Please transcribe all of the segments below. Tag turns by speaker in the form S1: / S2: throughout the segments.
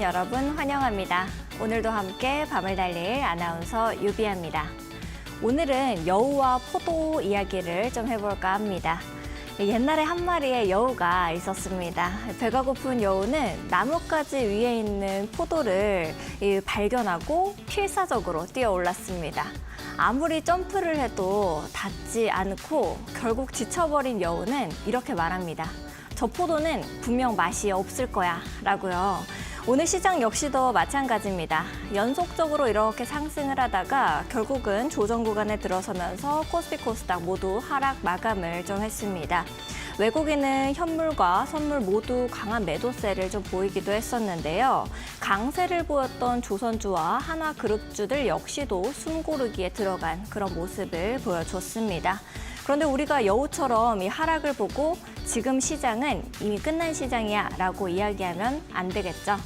S1: 여러분 환영합니다. 오늘도 함께 밤을 달릴 아나운서 유비아입니다. 오늘은 여우와 포도 이야기를 좀 해볼까 합니다. 옛날에 한 마리의 여우가 있었습니다. 배가 고픈 여우는 나뭇가지 위에 있는 포도를 발견하고 필사적으로 뛰어 올랐습니다. 아무리 점프를 해도 닿지 않고 결국 지쳐버린 여우는 이렇게 말합니다. 저 포도는 분명 맛이 없을 거야 라고요. 오늘 시장 역시도 마찬가지입니다. 연속적으로 이렇게 상승을 하다가 결국은 조정 구간에 들어서면서 코스피 코스닥 모두 하락 마감을 좀 했습니다. 외국인은 현물과 선물 모두 강한 매도세를 좀 보이기도 했었는데요. 강세를 보였던 조선주와 한화그룹주들 역시도 숨고르기에 들어간 그런 모습을 보여줬습니다. 그런데 우리가 여우처럼 이 하락을 보고 지금 시장은 이미 끝난 시장이야 라고 이야기하면 안 되겠죠.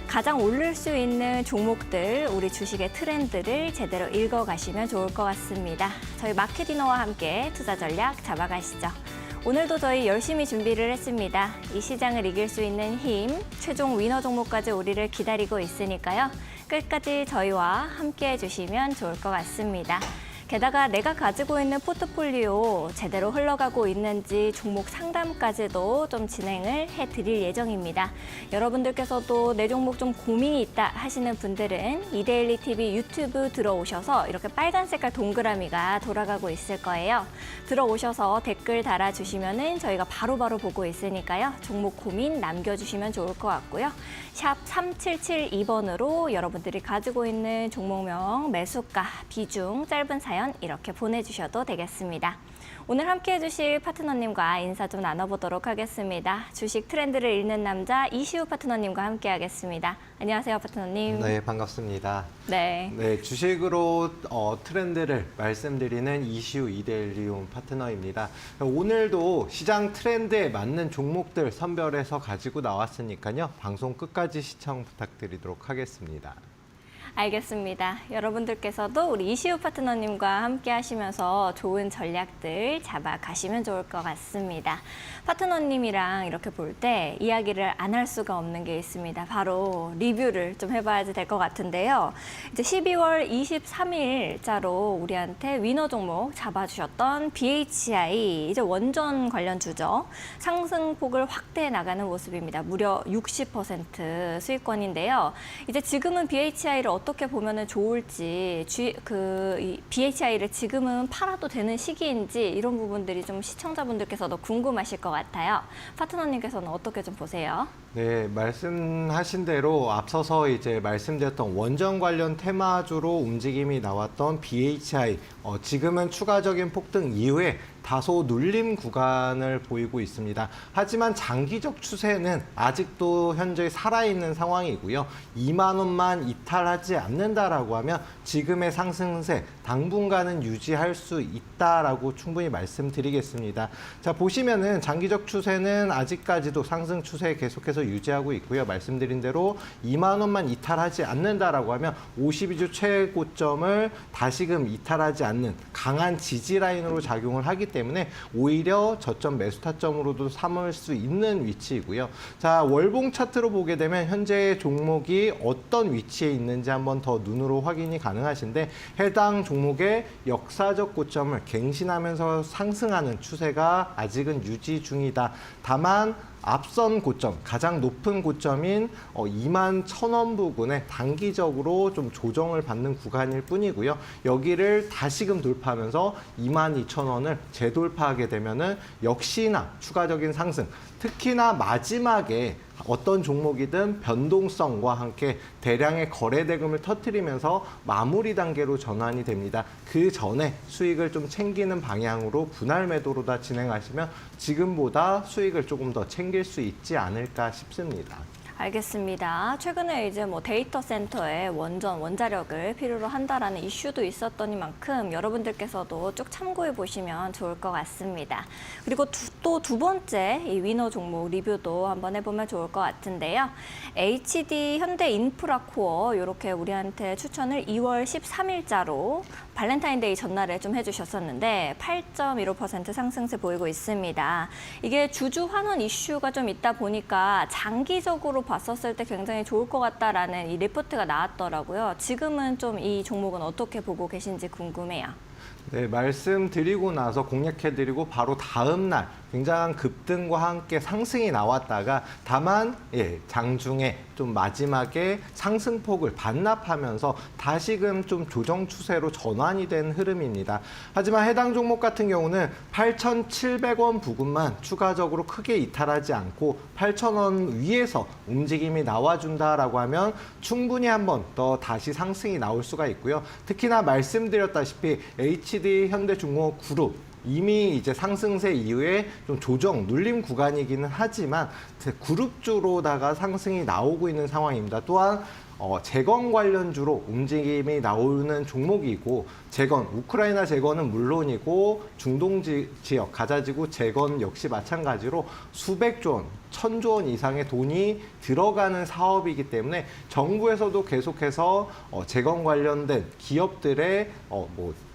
S1: 가장 오를 수 있는 종목들, 우리 주식의 트렌드를 제대로 읽어가시면 좋을 것 같습니다. 저희 마케디너와 함께 투자 전략 잡아가시죠. 오늘도 저희 열심히 준비를 했습니다. 이 시장을 이길 수 있는 힘, 최종 위너 종목까지 우리를 기다리고 있으니까요. 끝까지 저희와 함께 해주시면 좋을 것 같습니다. 게다가 내가 가지고 있는 포트폴리오 제대로 흘러가고 있는지 종목 상담까지도 좀 진행을 해드릴 예정입니다. 여러분들께서도 내 종목 좀 고민이 있다 하시는 분들은 이데일리 TV 유튜브 들어오셔서 이렇게 빨간 색깔 동그라미가 돌아가고 있을 거예요. 들어오셔서 댓글 달아주시면은 저희가 바로바로 보고 있으니까요. 종목 고민 남겨주시면 좋을 것 같고요. 샵 3772번으로 여러분들이 가지고 있는 종목명, 매수가, 비중, 짧은 사연 이렇게 보내주셔도 되겠습니다. 오늘 함께 해주실 파트너님과 인사 좀 나눠보도록 하겠습니다. 주식 트렌드를 읽는 남자 이시우 파트너님과 함께 하겠습니다. 안녕하세요, 파트너님.
S2: 네, 반갑습니다.
S1: 네,
S2: 주식으로 트렌드를 말씀드리는 이시우 이데일리움 파트너입니다. 오늘도 시장 트렌드에 맞는 종목들 선별해서 가지고 나왔으니까요. 방송 끝까지 시청 부탁드리도록 하겠습니다.
S1: 알겠습니다. 여러분들께서도 우리 이시우 파트너님과 함께 하시면서 좋은 전략들 잡아가시면 좋을 것 같습니다. 파트너님이랑 이렇게 볼 때 이야기를 안 할 수가 없는 게 있습니다. 바로 리뷰를 좀 해봐야지 될 것 같은데요. 이제 12월 23일자로 우리한테 위너 종목 잡아주셨던 BHI, 이제 원전 관련주죠. 상승폭을 확대해 나가는 모습입니다. 무려 60% 수익권인데요. 이제 지금은 BHI를 어떻게 보면 좋을지, 이 BHI를 지금은 팔아도 되는 시기인지 이런 부분들이 좀 시청자분들께서도 궁금하실 것 같아요. 파트너님께서는 어떻게 좀 보세요?
S2: 네, 말씀하신 대로 앞서서 이제 말씀드렸던 원전 관련 테마주로 움직임이 나왔던 BHI, 지금은 추가적인 폭등 이후에 다소 눌림 구간을 보이고 있습니다. 하지만 장기적 추세는 아직도 현재 살아있는 상황이고요. 2만 원만 이탈하지 않는다라고 하면 지금의 상승세 당분간은 유지할 수 있다라고 충분히 말씀드리겠습니다. 자, 보시면은 장기적 추세는 아직까지도 상승 추세 계속해서 유지하고 있고요. 말씀드린 대로 2만 원만 이탈하지 않는다라고 하면 52주 최고점을 다시금 이탈하지 않는 강한 지지 라인으로 작용을 하기 때문에 오히려 저점 매수 타점으로도 삼을 수 있는 위치이고요. 자, 월봉 차트로 보게 되면 현재 종목이 어떤 위치에 있는지 한번 더 눈으로 확인이 가능하신데, 해당 종목의 역사적 고점을 갱신하면서 상승하는 추세가 아직은 유지 중이다. 다만 앞선 고점, 가장 높은 고점인 2만 1,000원 부근에 단기적으로 좀 조정을 받는 구간일 뿐이고요. 여기를 다시금 돌파하면서 22,000원을 재돌파하게 되면은 역시나 추가적인 상승, 특히나 마지막에 어떤 종목이든 변동성과 함께 대량의 거래 대금을 터뜨리면서 마무리 단계로 전환이 됩니다. 그 전에 수익을 좀 챙기는 방향으로 분할 매도로 다 진행하시면 지금보다 수익을 조금 더 챙길 수 있지 않을까 싶습니다.
S1: 알겠습니다. 최근에 이제 데이터 센터에 원자력을 필요로 한다라는 이슈도 있었더니만큼 여러분들께서도 쭉 참고해 보시면 좋을 것 같습니다. 그리고 또 두 번째 이 위너 종목 리뷰도 한번 해보면 좋을 것 같은데요. HD 현대인프라코어 이렇게 우리한테 추천을 2월 13일자로 발렌타인데이 전날에 좀 해주셨었는데 8.15% 상승세 보이고 있습니다. 이게 주주 환원 이슈가 좀 있다 보니까 장기적으로 장기적으로 봤었을 때 굉장히 좋을 것 같다라는 이 리포트가 나왔더라고요. 지금은 좀 이 종목은 어떻게 보고 계신지 궁금해요.
S2: 네, 말씀드리고 나서 공략해드리고 바로 다음 날 굉장한 급등과 함께 상승이 나왔다가 다만 장중에 좀 마지막에 상승폭을 반납하면서 다시금 좀 조정 추세로 전환이 된 흐름입니다. 하지만 해당 종목 같은 경우는 8,700원 부근만 추가적으로 크게 이탈하지 않고 8,000원 위에서 움직임이 나와준다라고 하면 충분히 한 번 더 다시 상승이 나올 수가 있고요. 특히나 말씀드렸다시피 HD 현대중공업 그룹 이미 이제 상승세 이후에 좀 조정, 눌림 구간이기는 하지만 그룹주로다가 상승이 나오고 있는 상황입니다. 또한 재건 관련주로 움직임이 나오는 종목이고 우크라이나 재건은 물론이고 중동 지역 가자지구 재건 역시 마찬가지로 수백조 원, 1,000조 원 이상의 돈이 들어가는 사업이기 때문에 정부에서도 계속해서 재건 관련된 기업들의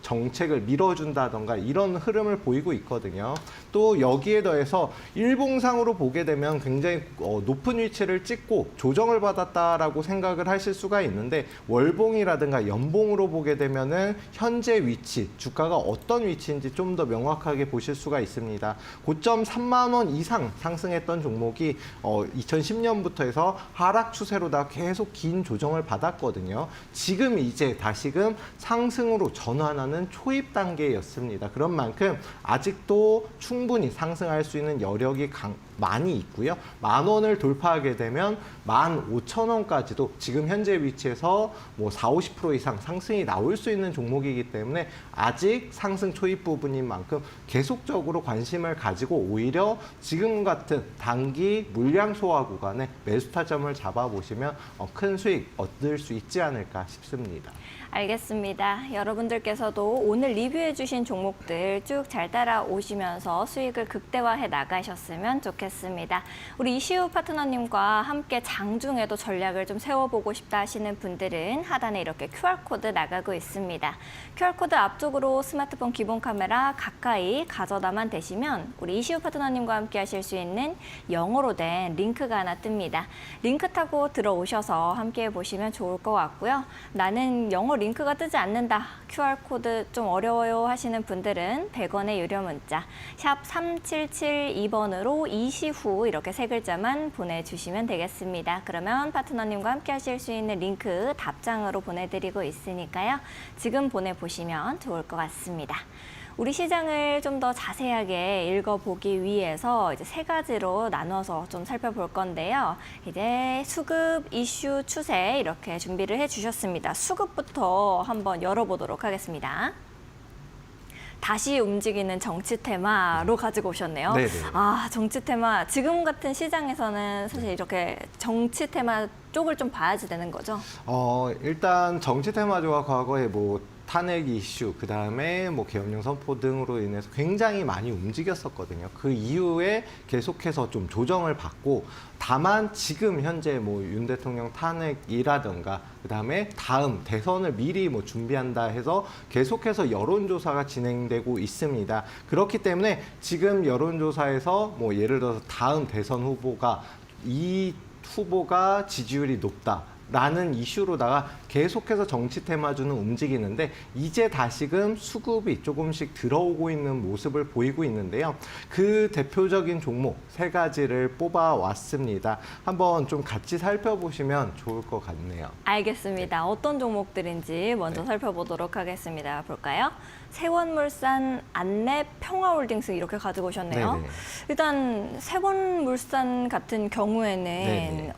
S2: 정책을 밀어준다던가 이런 흐름을 보이고 있거든요. 또 여기에 더해서 일봉상으로 보게 되면 굉장히 높은 위치를 찍고 조정을 받았다라고 생각을 하실 수가 있는데 월봉이라든가 연봉으로 보게 되면은 현재 위치, 주가가 어떤 위치인지 좀 더 명확하게 보실 수가 있습니다. 고점 3만 원 이상 상승했던 종목이 2010년부터 해서 하락 추세로다 계속 긴 조정을 받았거든요. 지금 이제 다시금 상승으로 전환하는 초입 단계였습니다. 그런 만큼 아직도 충분히 상승할 수 있는 여력이 많이 있고요. 10,000원을 돌파하게 되면 15,000원까지도 지금 현재 위치에서 40~50% 이상 상승이 나올 수 있는 종목이기 때문에 아직 상승 초입 부분인 만큼 계속적으로 관심을 가지고 오히려 지금 같은 단기 물량 소화 구간에 매수 타점을 잡아보시면 큰 수익 얻을 수 있지 않을까 싶습니다.
S1: 알겠습니다. 여러분들께서도 오늘 리뷰해주신 종목들 쭉 잘 따라오시면서 수익을 극대화해 나가셨으면 좋겠습니다. 우리 이시우 파트너님과 함께 장중에도 전략을 좀 세워보고 싶다 하시는 분들은 하단에 이렇게 QR코드 나가고 있습니다. QR코드 앞쪽으로 스마트폰 기본 카메라 가까이 가져다만 대시면 우리 이시우 파트너님과 함께 하실 수 있는 영어로 된 링크가 하나 뜹니다. 링크 타고 들어오셔서 함께 해보시면 좋을 것 같고요. 나는 영어 링크가 뜨지 않는다. QR코드 좀 어려워요 하시는 분들은 100원의 유료 문자 샵 3772번으로 이시후 이렇게 세 글자만 보내주시면 되겠습니다. 그러면 파트너님과 함께 하실 수 있는 링크 답장으로 보내드리고 있으니까요. 지금 보내보시면 좋을 것 같습니다. 우리 시장을 좀 더 자세하게 읽어보기 위해서 이제 세 가지로 나눠서 좀 살펴볼 건데요. 이제 수급, 이슈, 추세 이렇게 준비를 해주셨습니다. 수급부터 한번 열어보도록 하겠습니다. 다시 움직이는 정치 테마로 가지고 오셨네요.
S2: 네네.
S1: 아, 정치 테마. 지금 같은 시장에서는 사실 이렇게 정치 테마 쪽을 좀 봐야지 되는 거죠?
S2: 일단 정치 테마주가 과거에 탄핵 이슈, 그 다음에 계엄령 선포 등으로 인해서 굉장히 많이 움직였었거든요. 그 이후에 계속해서 좀 조정을 받고, 다만 지금 현재 윤 대통령 탄핵이라든가, 그 다음에 다음 대선을 미리 준비한다 해서 계속해서 여론조사가 진행되고 있습니다. 그렇기 때문에 지금 여론조사에서 예를 들어서 다음 대선 후보가 이 후보가 지지율이 높다. 라는 이슈로다가 계속해서 정치 테마주는 움직이는데 이제 다시금 수급이 조금씩 들어오고 있는 모습을 보이고 있는데요. 그 대표적인 종목 세 가지를 뽑아왔습니다. 한번 좀 같이 살펴보시면 좋을 것 같네요.
S1: 알겠습니다. 어떤 종목들인지 먼저 살펴보도록 하겠습니다. 볼까요? 세원물산, 안내, 평화홀딩스 이렇게 가지고 오셨네요.
S2: 네네.
S1: 일단 세원물산 같은 경우에는
S2: 네네.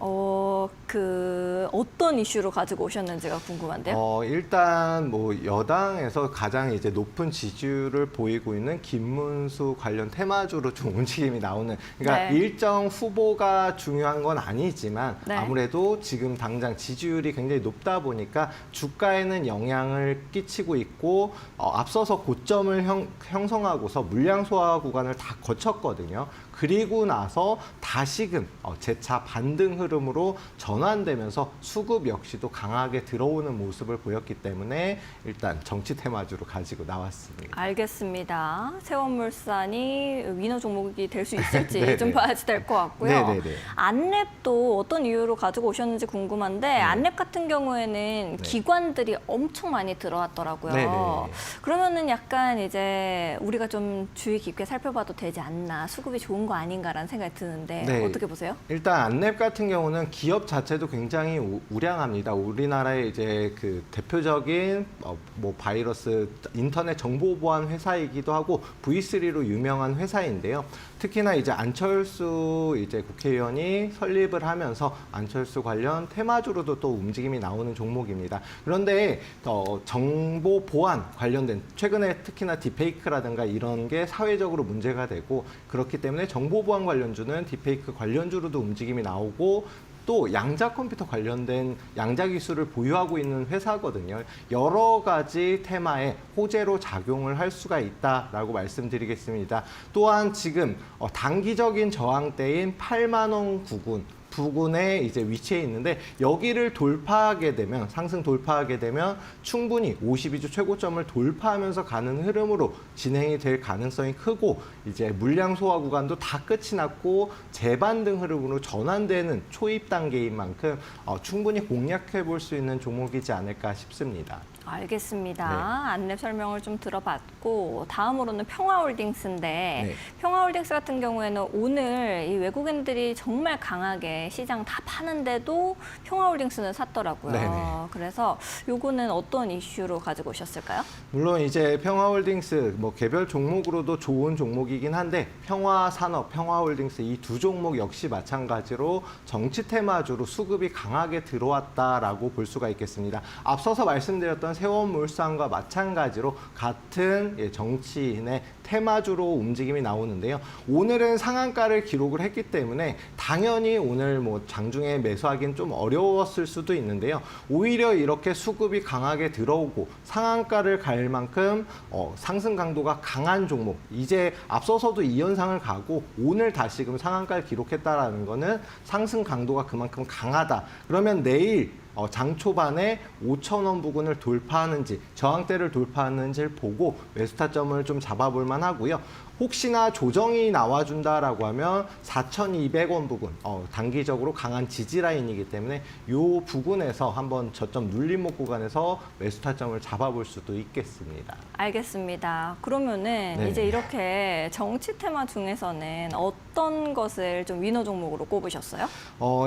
S1: 어떤 이슈로 가지고 오셨는지가 궁금한데요.
S2: 일단 여당에서 가장 이제 높은 지지율을 보이고 있는 김문수 관련 테마주로 좀 움직임이 나오는, 그러니까
S1: 네.
S2: 일정 후보가 중요한 건 아니지만
S1: 네.
S2: 아무래도 지금 당장 지지율이 굉장히 높다 보니까 주가에는 영향을 끼치고 있고 앞서서 고점을 형성하고서 물량 소화 구간을 다 거쳤거든요. 그리고 나서 다시금 재차 반등 흐름으로 전환 전환되면서 수급 역시도 강하게 들어오는 모습을 보였기 때문에 일단 정치 테마주로 가지고 나왔습니다.
S1: 알겠습니다. 세원물산이 위너 종목이 될 수 있을지
S2: 네네.
S1: 좀 봐야지 될 것 같고요.
S2: 네네네.
S1: 안랩도 어떤 이유로 가지고 오셨는지 궁금한데 안랩 같은 경우에는 기관들이 엄청 많이 들어왔더라고요.
S2: 네네.
S1: 그러면은 약간 이제 우리가 좀 주의 깊게 살펴봐도 되지 않나, 수급이 좋은 거 아닌가라는 생각이 드는데
S2: 네.
S1: 어떻게 보세요?
S2: 일단 안랩 같은 경우는 기업 자체도 굉장히 우량합니다. 우리나라의 이제 그 대표적인 뭐 바이러스 인터넷 정보 보안 회사이기도 하고 V3로 유명한 회사인데요. 특히나 이제 안철수 이제 국회의원이 설립을 하면서 안철수 관련 테마주로도 또 움직임이 나오는 종목입니다. 그런데 정보 보안 관련된 최근에 특히나 딥페이크라든가 이런 게 사회적으로 문제가 되고 그렇기 때문에 정보 보안 관련주는 딥페이크 관련주로도 움직임이 나오고 또 양자 컴퓨터 관련된 양자 기술을 보유하고 있는 회사거든요. 여러 가지 테마에 호재로 작용을 할 수가 있다라고 말씀드리겠습니다. 또한 지금 단기적인 저항대인 8만 원 부근에 이제 위치해 있는데 여기를 돌파하게 되면 상승 돌파하게 되면 충분히 52주 최고점을 돌파하면서 가는 흐름으로 진행이 될 가능성이 크고 이제 물량 소화 구간도 다 끝이 났고 재반등 흐름으로 전환되는 초입 단계인 만큼 충분히 공략해 볼 수 있는 종목이지 않을까 싶습니다.
S1: 알겠습니다. 안랩 설명을 좀 들어봤고 다음으로는 평화홀딩스인데
S2: 네.
S1: 평화홀딩스 같은 경우에는 오늘 이 외국인들이 정말 강하게 시장 다 파는데도 평화홀딩스는 샀더라고요.
S2: 네네.
S1: 그래서 요거는 어떤 이슈로 가지고 오셨을까요?
S2: 물론 이제 평화홀딩스 뭐 개별 종목으로도 좋은 종목이긴 한데 평화산업, 평화홀딩스 이 두 종목 역시 마찬가지로 정치 테마주로 수급이 강하게 들어왔다라고 볼 수가 있겠습니다. 앞서서 말씀드렸던 세원물산과 마찬가지로 같은 정치인의 테마주로 움직임이 나오는데요. 오늘은 상한가를 기록을 했기 때문에 당연히 오늘 뭐 장중에 매수하기는 좀 어려웠을 수도 있는데요. 오히려 이렇게 수급이 강하게 들어오고 상한가를 갈 만큼 상승 강도가 강한 종목. 이제 앞서서도 이 현상을 가고 오늘 다시금 상한가를 기록했다라는 거는 상승 강도가 그만큼 강하다. 그러면 내일 장 초반에 5,000원 부근을 돌파하는지 저항대를 돌파하는지를 보고 매수 타점을 좀 잡아볼 만하고요. 혹시나 조정이 나와준다라고 하면 4,200원 부근 단기적으로 강한 지지 라인이기 때문에 이 부근에서 한번 저점 눌림목 구간에서 매수 타점을 잡아볼 수도 있겠습니다.
S1: 알겠습니다. 그러면은
S2: 네.
S1: 이제 이렇게 정치 테마 중에서는 어떤 것을 좀 위너 종목으로 꼽으셨어요?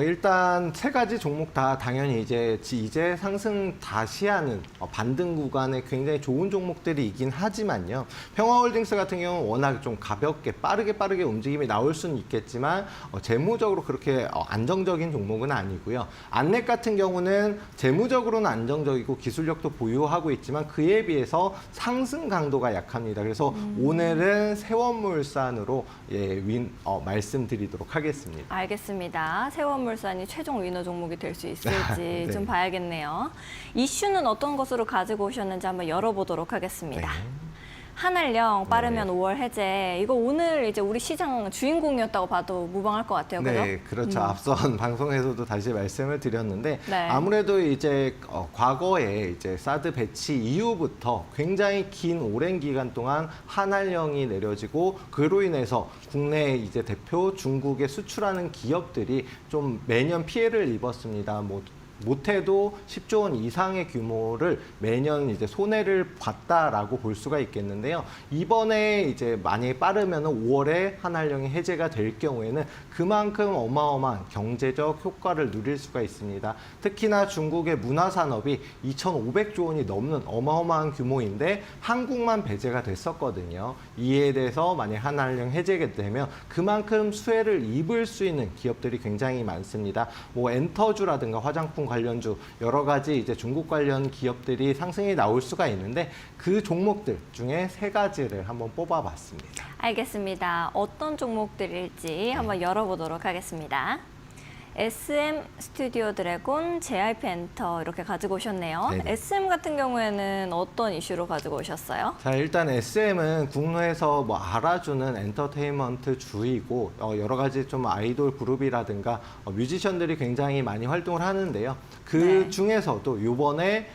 S2: 일단 세 가지 종목 다 당연히 이제 상승 다시 하는 반등 구간에 굉장히 좋은 종목들이긴 하지만요. 평화홀딩스 같은 경우는 워낙 좀 가볍게 빠르게 움직임이 나올 수는 있겠지만 재무적으로 그렇게 안정적인 종목은 아니고요. 안랩 같은 경우는 재무적으로는 안정적이고 기술력도 보유하고 있지만 그에 비해서 상승 강도가 약합니다. 그래서 오늘은 세원물산으로 말씀드리도록 하겠습니다.
S1: 알겠습니다. 세원물산이 최종 위너 종목이 될 수 있을지
S2: 네.
S1: 좀 봐야겠네요. 이슈는 어떤 것으로 가지고 오셨는지 한번 열어보도록 하겠습니다.
S2: 네.
S1: 한알령 빠르면 5월 해제. 이거 오늘 이제 우리 시장 주인공이었다고 봐도 무방할 것 같아요. 그죠?
S2: 네, 그렇죠. 앞선 방송에서도 다시 말씀을 드렸는데
S1: 네.
S2: 아무래도 이제 과거에 이제 사드 배치 이후부터 굉장히 긴 오랜 기간 동안 한알령이 내려지고 그로 인해서 국내 이제 대표 중국에 수출하는 기업들이 좀 매년 피해를 입었습니다. 못해도 10조 원 이상의 규모를 매년 이제 손해를 봤다라고 볼 수가 있겠는데요. 이번에 이제 만약에 빠르면 5월에 한알령이 해제가 될 경우에는 그만큼 어마어마한 경제적 효과를 누릴 수가 있습니다. 특히나 중국의 문화산업이 2,500조 원이 넘는 어마어마한 규모인데 한국만 배제가 됐었거든요. 이에 대해서 만약 한알령 해제가 되면 그만큼 수혜를 입을 수 있는 기업들이 굉장히 많습니다. 엔터주라든가 화장품 관련주 여러 가지 이제 중국 관련 기업들이 상승이 나올 수가 있는데 그 종목들 중에 세 가지를 한번 뽑아봤습니다.
S1: 알겠습니다. 어떤 종목들일지 한번 열어보도록 하겠습니다. SM 스튜디오 드래곤, JYP 엔터 이렇게 가지고 오셨네요.
S2: 네네.
S1: SM 같은 경우에는 어떤 이슈로 가지고 오셨어요?
S2: 자, 일단 SM은 국내에서 뭐 알아주는 엔터테인먼트 주이고 여러 가지 좀 아이돌 그룹이라든가 뮤지션들이 굉장히 많이 활동을 하는데요. 그
S1: 네.
S2: 중에서도 이번에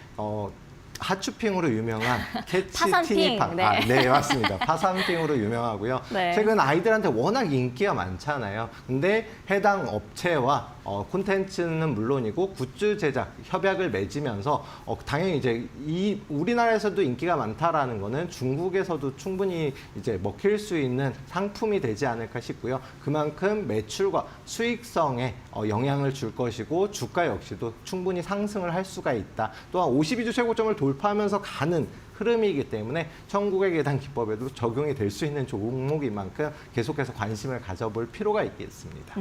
S2: 핫쇼핑으로 유명한 캐치
S1: 파산핑,
S2: 티니팡.
S1: 네.
S2: 네, 맞습니다. 파산핑으로 유명하고요.
S1: 네.
S2: 최근 아이들한테 워낙 인기가 많잖아요. 근데 해당 업체와 콘텐츠는 물론이고 굿즈 제작 협약을 맺으면서 당연히 이제 이 우리나라에서도 인기가 많다라는 거는 중국에서도 충분히 이제 먹힐 수 있는 상품이 되지 않을까 싶고요. 그만큼 매출과 수익성에 영향을 줄 것이고 주가 역시도 충분히 상승을 할 수가 있다. 또한 52주 최고점을 돌파하면서 가는 흐름이기 때문에 천국의 계단 기법에도 적용이 될 수 있는 종목인 만큼 계속해서 관심을 가져볼 필요가 있겠습니다.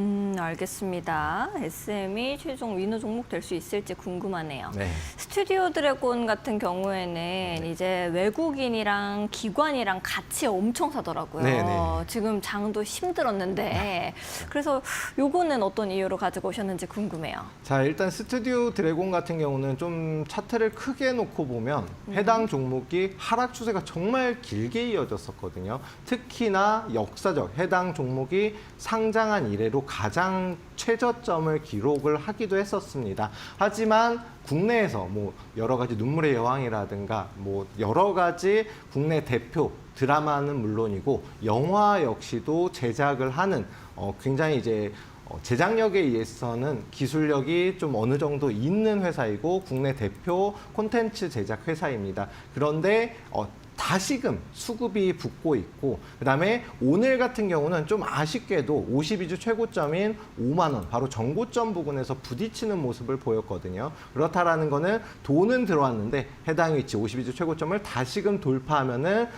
S1: 알겠습니다. SM이 최종 위너 종목 될 수 있을지 궁금하네요.
S2: 네.
S1: 스튜디오 드래곤 같은 경우에는 이제 외국인이랑 기관이랑 같이 엄청 사더라고요.
S2: 네네.
S1: 지금 장도 힘들었는데 그래서 요거는 어떤 이유로 가지고 오셨는지 궁금해요.
S2: 자, 일단 스튜디오 드래곤 같은 경우는 좀 차트를 크게 놓고 보면 해당 종목이 하락 추세가 정말 길게 이어졌었거든요. 특히나 역사적 해당 종목이 상장한 이래로 가장 최저점을 기록을 하기도 했었습니다. 하지만 국내에서 뭐 여러 가지 눈물의 여왕이라든가 뭐 여러 가지 국내 대표 드라마는 물론이고 영화 역시도 제작을 하는 굉장히 이제 제작력에 의해서는 기술력이 좀 어느 정도 있는 회사이고 국내 대표 콘텐츠 제작 회사입니다. 그런데 다시금 수급이 붙고 있고 그다음에 오늘 같은 경우는 좀 아쉽게도 52주 최고점인 5만 원 바로 정고점 부근에서 부딪히는 모습을 보였거든요. 그렇다라는 거는 돈은 들어왔는데 해당 위치 52주 최고점을 다시금 돌파하면은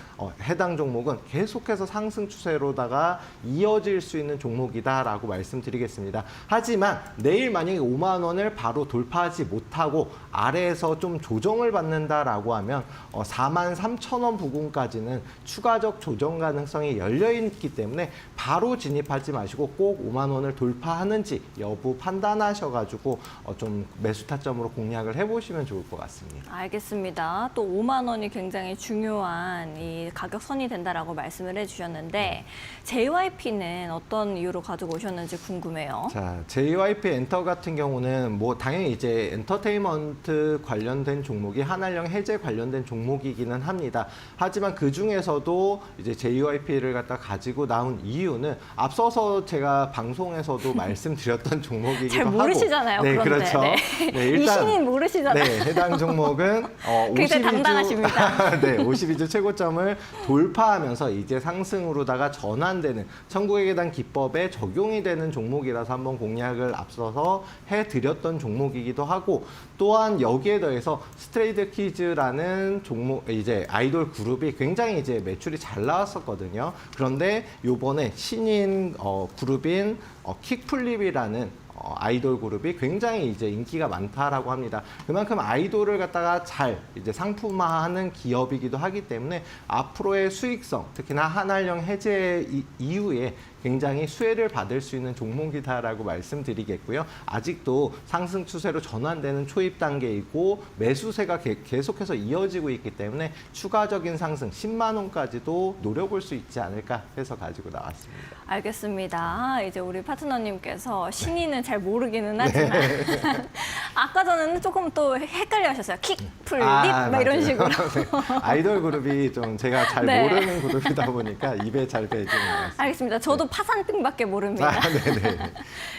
S2: 해당 종목은 계속해서 상승 추세로다가 이어질 수 있는 종목이다라고 말씀드리겠습니다. 하지만 내일 만약에 5만 원을 바로 돌파하지 못하고 아래에서 좀 조정을 받는다라고 하면 4만 3천 원 부근까지는 추가적 조정 가능성이 열려 있기 때문에 바로 진입하지 마시고 꼭 5만 원을 돌파하는지 여부 판단하셔가지고 좀 매수 타점으로 공략을 해보시면 좋을 것 같습니다.
S1: 알겠습니다. 또 5만 원이 굉장히 중요한 이 가격선이 된다라고 말씀을 해주셨는데 JYP는 어떤 이유로 가지고 오셨는지 궁금해요.
S2: 자, JYP 엔터 같은 경우는 뭐 당연히 이제 엔터테인먼트 관련된 종목이 한알령 해제 관련된 종목이기는 합니다. 하지만 그 중에서도 이제 JYP를 갖다 가지고 나온 이유는 앞서서 제가 방송에서도 말씀드렸던 종목이기도
S1: 잘
S2: 하고.
S1: 모르시잖아요.
S2: 네,
S1: 그런데.
S2: 그렇죠.
S1: 네.
S2: 네,
S1: 이 신인 모르시잖아요.
S2: 네, 해당 종목은
S1: 굉장히 당당하십니다.
S2: 네, 52주 최고점을 돌파하면서 이제 상승으로다가 전환되는 천국의 계단 기법에 적용이 되는 종목이라서 한번 공략을 앞서서 해드렸던 종목이기도 하고 또한 여기에 더해서 스트레이트 키즈라는 종목 이제 아이돌 그룹이 굉장히 이제 매출이 잘 나왔었거든요. 그런데 요번에 신인 그룹인 킥플립이라는 아이돌 그룹이 굉장히 이제 인기가 많다라고 합니다. 그만큼 아이돌을 갖다가 잘 이제 상품화하는 기업이기도 하기 때문에 앞으로의 수익성, 특히나 한알령 해제 이후에 굉장히 수혜를 받을 수 있는 종목이다라고 말씀드리겠고요. 아직도 상승 추세로 전환되는 초입 단계이고 매수세가 계속해서 이어지고 있기 때문에 추가적인 상승 10만 원까지도 노려볼 수 있지 않을까 해서 가지고 나왔습니다.
S1: 알겠습니다. 이제 우리 파트너님께서 신인은 잘 모르기는 하지만 아까 전에는 조금 또 헷갈려 하셨어요. 킥, 풀, 립, 막 이런
S2: 맞아요.
S1: 식으로.
S2: 네. 아이돌 그룹이 좀 제가 잘
S1: 네.
S2: 모르는 그룹이다 보니까 입에 잘 배지는 않았습니다.
S1: 알겠습니다. 저도 파산등밖에 모릅니다.
S2: 네네.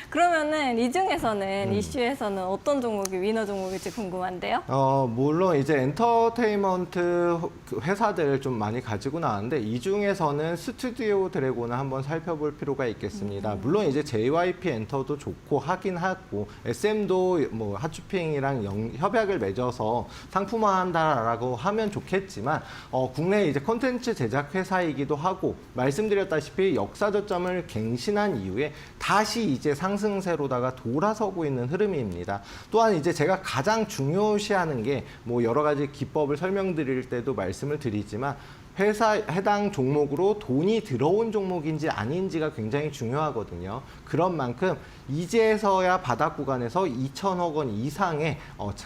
S1: 그러면은 이 중에서는 이슈에서는 어떤 종목이 위너 종목일지 궁금한데요.
S2: 물론 이제 엔터테인먼트 회사들 좀 많이 가지고 나왔는데 이 중에서는 스튜디오 드래곤을 한번 살펴볼 필요가 있겠습니다. 물론 이제 JYP 엔터도 좋고 하긴 하고 SM도 뭐 핫쇼핑이랑 협약을 맺어서 상품화한다라고 하면 좋겠지만 국내 이제 콘텐츠 제작 회사이기도 하고 말씀드렸다시피 역사 저점을 갱신한 이후에 다시 이제 상승세로다가 돌아서고 있는 흐름입니다. 또한 이제 제가 가장 중요시하는 게 뭐 여러 가지 기법을 설명드릴 때도 말씀을 드리지만 해당 종목으로 돈이 들어온 종목인지 아닌지가 굉장히 중요하거든요. 그런 만큼 이제서야 바닥 구간에서 2천억 원 이상의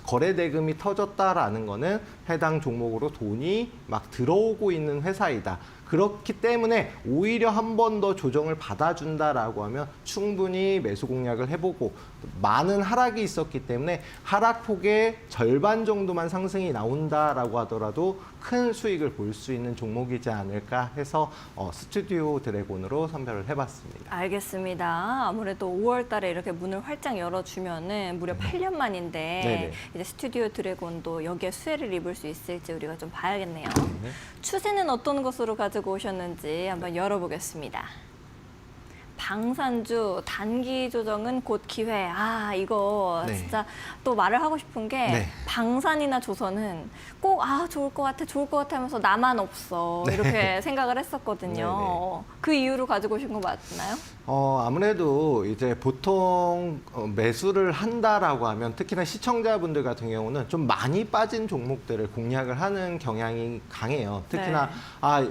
S2: 거래 대금이 터졌다라는 거는 해당 종목으로 돈이 막 들어오고 있는 회사이다. 그렇기 때문에 오히려 한 번 더 조정을 받아준다라고 하면 충분히 매수 공략을 해보고, 많은 하락이 있었기 때문에 하락폭의 절반 정도만 상승이 나온다라고 하더라도 큰 수익을 볼 수 있는 종목이지 않을까 해서 스튜디오 드래곤으로 선별을 해봤습니다.
S1: 알겠습니다. 아무래도 5월 달에 이렇게 문을 활짝 열어주면은 무려 8년 만인데
S2: 네네.
S1: 이제 스튜디오 드래곤도 여기에 수혜를 입을 수 있을지 우리가 좀 봐야겠네요.
S2: 네.
S1: 추세는 어떤 것으로 가지고 오셨는지 한번 열어보겠습니다. 방산주 단기 조정은 곧 기회. 아, 이거
S2: 네.
S1: 진짜 또 말을 하고 싶은 게
S2: 네.
S1: 방산이나 조선은 꼭 좋을 것 같아, 좋을 것 같아 하면서 나만 없어. 이렇게 생각을 했었거든요. 그 이유로 가지고 오신 거 맞나요?
S2: 아무래도 이제 보통 매수를 한다라고 하면, 특히나 시청자분들 같은 경우는 좀 많이 빠진 종목들을 공략을 하는 경향이 강해요. 특히나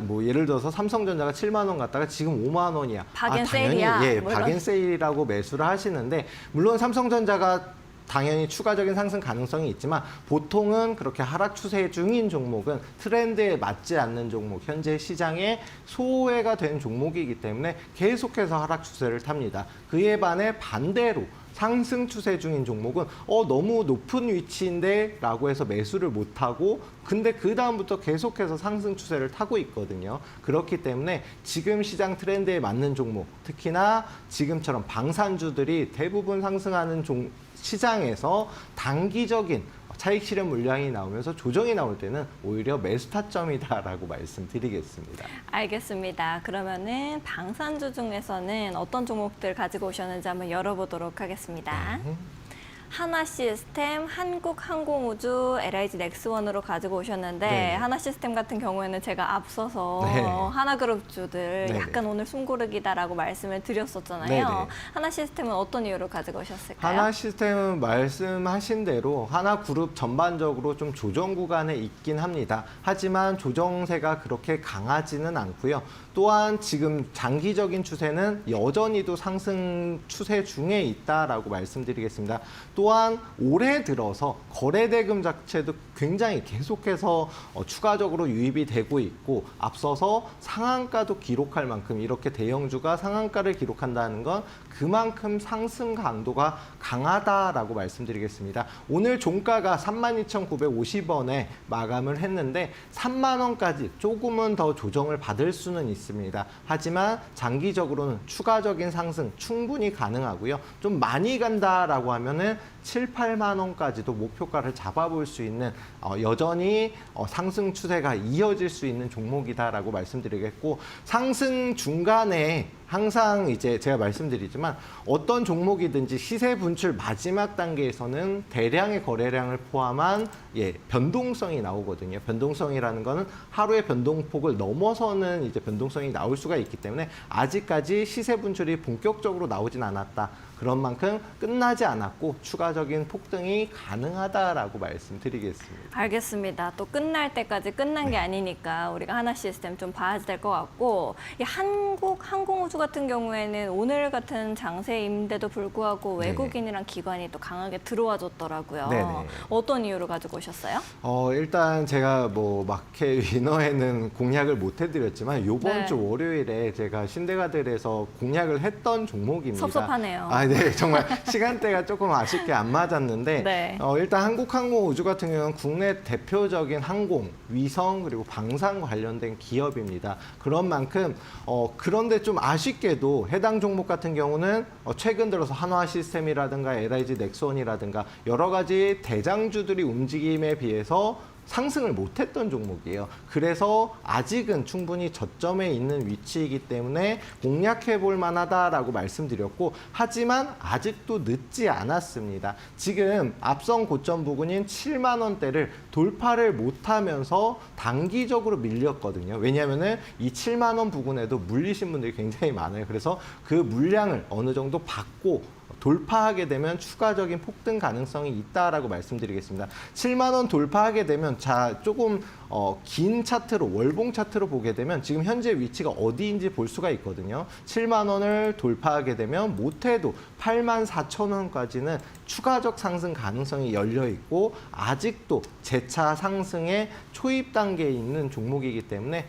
S2: 뭐 예를 들어서 삼성전자가 7만 원 갔다가 지금 5만 원이야.
S1: 박앤세일이야.
S2: 당연히
S1: 뭐 이런.
S2: 박앤세일이라고 매수를 하시는데, 물론 삼성전자가 당연히 추가적인 상승 가능성이 있지만 보통은 그렇게 하락 추세 중인 종목은 트렌드에 맞지 않는 종목, 현재 시장에 소외가 된 종목이기 때문에 계속해서 하락 추세를 탑니다. 그에 반해 반대로 상승 추세 중인 종목은 너무 높은 위치인데 라고 해서 매수를 못하고, 근데 그 다음부터 계속해서 상승 추세를 타고 있거든요. 그렇기 때문에 지금 시장 트렌드에 맞는 종목, 특히나 지금처럼 방산주들이 대부분 상승하는 시장에서 단기적인 차익 실현 물량이 나오면서 조정이 나올 때는 오히려 매수 타점이다라고 말씀드리겠습니다.
S1: 알겠습니다. 그러면은 방산주 중에서는 어떤 종목들 가지고 오셨는지 한번 열어보도록 하겠습니다. 하나시스템, 한국항공우주, LIG 넥스원으로 가지고 오셨는데
S2: 네네.
S1: 하나시스템 같은 경우에는 제가 앞서서
S2: 네.
S1: 하나그룹주들
S2: 네네.
S1: 약간 오늘 숨고르기다라고 말씀을 드렸었잖아요.
S2: 네네.
S1: 하나시스템은 어떤 이유로 가지고 오셨을까요?
S2: 하나시스템은 말씀하신 대로 하나그룹 전반적으로 좀 조정 구간에 있긴 합니다. 하지만 조정세가 그렇게 강하지는 않고요. 또한 지금 장기적인 추세는 여전히도 상승 추세 중에 있다라고 말씀드리겠습니다. 또한 올해 들어서 거래대금 자체도 굉장히 계속해서 추가적으로 유입이 되고 있고, 앞서서 상한가도 기록할 만큼 이렇게 대형주가 상한가를 기록한다는 건 그만큼 상승 강도가 강하다라고 말씀드리겠습니다. 오늘 종가가 32,950원에 마감을 했는데 3만 원까지 조금은 더 조정을 받을 수는 있습니다. 하지만 장기적으로는 추가적인 상승 충분히 가능하고요. 좀 많이 간다라고 하면은 7, 8만 원까지도 목표가를 잡아볼 수 있는 여전히 상승 추세가 이어질 수 있는 종목이다라고 말씀드리겠고, 상승 중간에 항상 이제 제가 말씀드리지만 어떤 종목이든지 시세 분출 마지막 단계에서는 대량의 거래량을 포함한 변동성이 나오거든요. 변동성이라는 거는 하루의 변동폭을 넘어서는 이제 변동성이 나올 수가 있기 때문에 아직까지 시세 분출이 본격적으로 나오진 않았다. 그런 만큼 끝나지 않았고 추가적인 폭등이 가능하다라고 말씀드리겠습니다.
S1: 알겠습니다. 또 끝날 때까지 끝난 게 아니니까 우리가 하나시스템 좀 봐야 될 것 같고, 이 한국항공우주 같은 경우에는 오늘 같은 장세임인데도 불구하고 외국인이랑 기관이 또 강하게 들어와 줬더라고요.
S2: 네네.
S1: 어떤 이유로 가지고 오셨어요?
S2: 일단 제가 뭐 마켓 위너에는 공략을 못 해드렸지만 이번 주 월요일에 제가 신대가들에서 공략을 했던 종목입니다.
S1: 섭섭하네요.
S2: 네, 정말 시간대가 조금 아쉽게 안 맞았는데
S1: 네.
S2: 일단 한국항공우주 같은 경우는 국내 대표적인 항공, 위성 그리고 방산 관련된 기업입니다. 그런 만큼 그런데 좀 아쉽게도 해당 종목 같은 경우는 최근 들어서 한화시스템이라든가 LIG 넥스원이라든가 여러 가지 대장주들이 움직임에 비해서 상승을 못했던 종목이에요. 그래서 아직은 충분히 저점에 있는 위치이기 때문에 공략해 볼 만하다라고 말씀드렸고, 하지만 아직도 늦지 않았습니다. 지금 앞선 고점 부근인 7만 원대를 돌파를 못하면서 단기적으로 밀렸거든요. 왜냐하면 이 7만 원 부근에도 물리신 분들이 굉장히 많아요. 그래서 그 물량을 어느 정도 받고 돌파하게 되면 추가적인 폭등 가능성이 있다라고 말씀드리겠습니다. 7만 원 돌파하게 되면 자 조금 긴 차트로 월봉 차트로 보게 되면 지금 현재 위치가 어디인지 볼 수가 있거든요. 7만 원을 돌파하게 되면 못해도 8만 4천 원까지는 추가적 상승 가능성이 열려 있고 아직도 재차 상승의 초입 단계에 있는 종목이기 때문에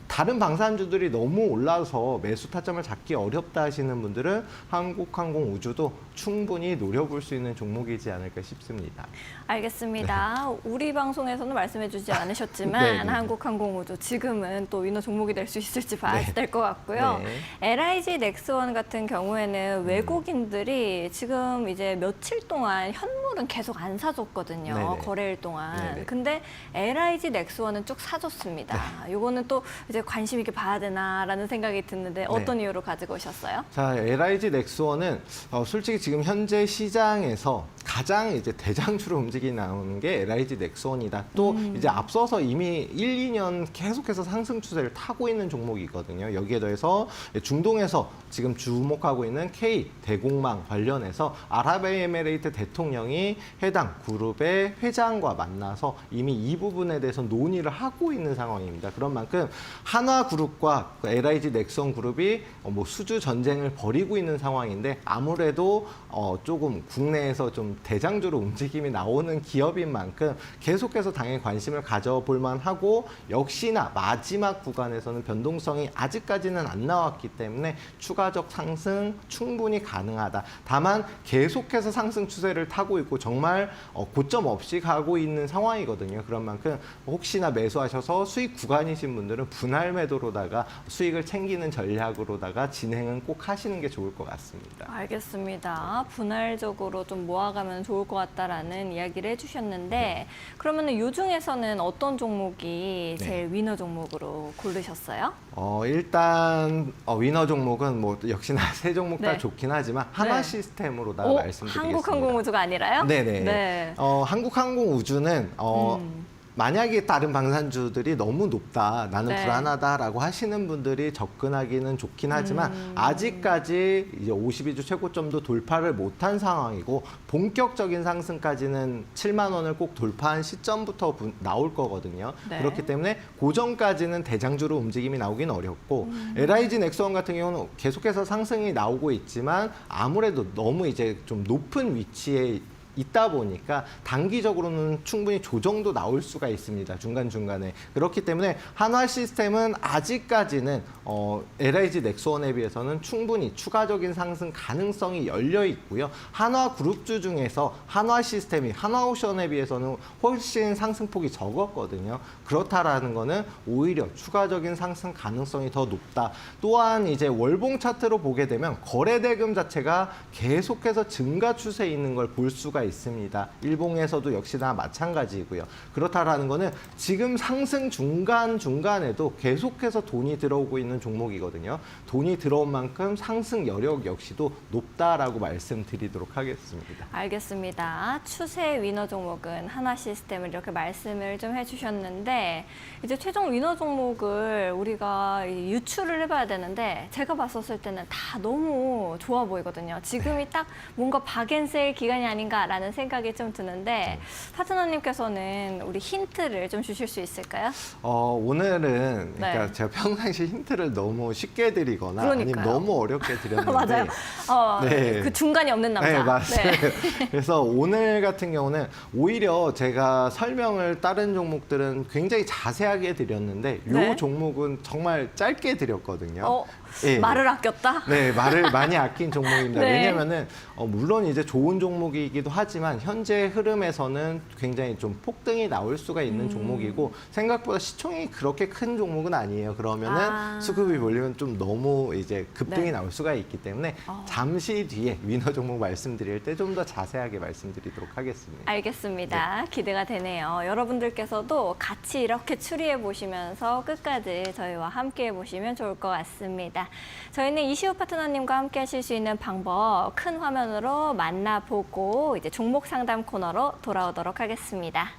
S2: 다른 방산주들이 너무 올라서 매수 타점을 잡기 어렵다 하시는 분들은 한국항공우주도 충분히 노려볼 수 있는 종목이지 않을까 싶습니다.
S1: 알겠습니다. 우리 방송에서는 말씀해주지 않으셨지만
S2: 네, 네.
S1: 한국항공우주 지금은 또 위너 종목이 될 수 있을지 봐야 될 것 같고요.
S2: 네.
S1: LIG 넥스원 같은 경우에는 외국인들이 지금 이제 며칠 동안 현물은 계속 안 사줬거든요.
S2: 네네.
S1: 거래일 동안.
S2: 네네.
S1: 근데 LIG 넥스원은 쭉 사줬습니다. 이거는 또 이제 관심 있게 봐야 되나라는 생각이 드는데 어떤 이유로 가지고 오셨어요?
S2: 자, LIG 넥스원은 솔직히 지금 현재 시장에서 가장 이제 대장주로 움직이 나오는 게 LIG 넥스원이다. 또 이제 앞서서 이미 1, 2년 계속해서 상승 추세를 타고 있는 종목이거든요. 여기에 더해서 중동에서 지금 주목하고 있는 K 대공망 관련해서 아랍에미레이트 대통령이 해당 그룹의 회장과 만나서 이미 이 부분에 대해서 논의를 하고 있는 상황입니다. 그런 만큼 한화그룹과 LIG 넥스원 그룹이 뭐 수주 전쟁을 벌이고 있는 상황인데 아무래도 조금 국내에서 좀 대장주로 움직임이 나오는 기업인 만큼 계속해서 당연히 관심을 가져볼 만하고 역시나 마지막 구간에서는 변동성이 아직까지는 안 나왔기 때문에 추가적 상승 충분히 가능하다. 다만 계속해서 상승 추세를 타고 있고 정말 고점 없이 가고 있는 상황이거든요. 그런 만큼 혹시나 매수하셔서 수익 구간이신 분들은 분할 매도로다가 수익을 챙기는 전략으로다가 진행은 꼭 하시는 게 좋을 것 같습니다.
S1: 알겠습니다. 분할적으로 좀 모아가면 좋을 것 같다라는 이야기를 해주셨는데 그러면 이 중에서는 어떤 종목이 제일 위너 종목으로 고르셨어요?
S2: 일단 위너 종목은 뭐 역시나 세 종목 다
S1: 네.
S2: 좋긴 하지만 한화
S1: 네.
S2: 시스템으로다
S1: 오,
S2: 말씀드리겠습니다.
S1: 한국항공우주가 아니라요?
S2: 네네.
S1: 네.
S2: 한국항공우주는 만약에 다른 방산주들이 너무 높다, 나는
S1: 네.
S2: 불안하다라고 하시는 분들이 접근하기는 좋긴 하지만 아직까지 이제 52주 최고점도 돌파를 못한 상황이고 본격적인 상승까지는 7만 원을 꼭 돌파한 시점부터 나올 거거든요.
S1: 네.
S2: 그렇기 때문에 고점까지는 대장주로 움직임이 나오긴 어렵고 LIG 넥스원 같은 경우는 계속해서 상승이 나오고 있지만 아무래도 너무 이제 좀 높은 위치에 있다 보니까 단기적으로는 충분히 조정도 나올 수가 있습니다. 중간중간에. 그렇기 때문에 한화 시스템은 아직까지는 LIG 넥스원에 비해서는 충분히 추가적인 상승 가능성이 열려 있고요. 한화 그룹주 중에서 한화 시스템이 한화오션에 비해서는 훨씬 상승폭이 적었거든요. 그렇다라는 거는 오히려 추가적인 상승 가능성이 더 높다. 또한 이제 월봉 차트로 보게 되면 거래 대금 자체가 계속해서 증가 추세에 있는 걸 볼 수가 있습니다. 일봉에서도 역시나 마찬가지고요. 그렇다라는 거는 지금 상승 중간중간에도 계속해서 돈이 들어오고 있는 종목이거든요. 돈이 들어온 만큼 상승 여력 역시도 높다라고 말씀드리도록 하겠습니다.
S1: 알겠습니다. 추세 위너 종목은 한화 시스템을 이렇게 말씀을 좀 해주셨는데 이제 최종 위너 종목을 우리가 유추를 해봐야 되는데 제가 봤었을 때는 다 너무 좋아 보이거든요. 지금이 딱 뭔가 박앤세일 기간이 아닌가라는 생각이 좀 드는데 파트너님께서는 우리 힌트를 좀 주실 수 있을까요?
S2: 오늘은 그러니까
S1: 네.
S2: 제가 평상시 힌트를 너무 쉽게 드리거나
S1: 그러니까요.
S2: 아니면 너무 어렵게 드렸는데
S1: 맞아요.
S2: 네.
S1: 그 중간이 없는 남자.
S2: 네, 맞아요. 그래서 오늘 같은 경우는 오히려 제가 설명을 다른 종목들은 굉장히 자세하게 드렸는데 이
S1: 네.
S2: 종목은 정말 짧게 드렸거든요. 예.
S1: 말을 아꼈다?
S2: 네, 말을 많이 아낀 종목입니다.
S1: 네.
S2: 왜냐면은 물론 이제 좋은 종목이기도 하지만 현재 흐름에서는 굉장히 좀 폭등이 나올 수가 있는 종목이고 생각보다 시총이 그렇게 큰 종목은 아니에요. 그러면은 수급이 몰리면 좀 너무 이제 급등이
S1: 네.
S2: 나올 수가 있기 때문에 잠시 뒤에 위너 종목 말씀드릴 때 좀 더 자세하게 말씀드리도록 하겠습니다.
S1: 알겠습니다. 기대가 되네요. 여러분들께서도 같이 이렇게 추리해 보시면서 끝까지 저희와 함께 해 보시면 좋을 것 같습니다. 저희는 이시호 파트너님과 함께 하실 수 있는 방법 큰 화면으로 만나보고 이제 종목 상담 코너로 돌아오도록 하겠습니다.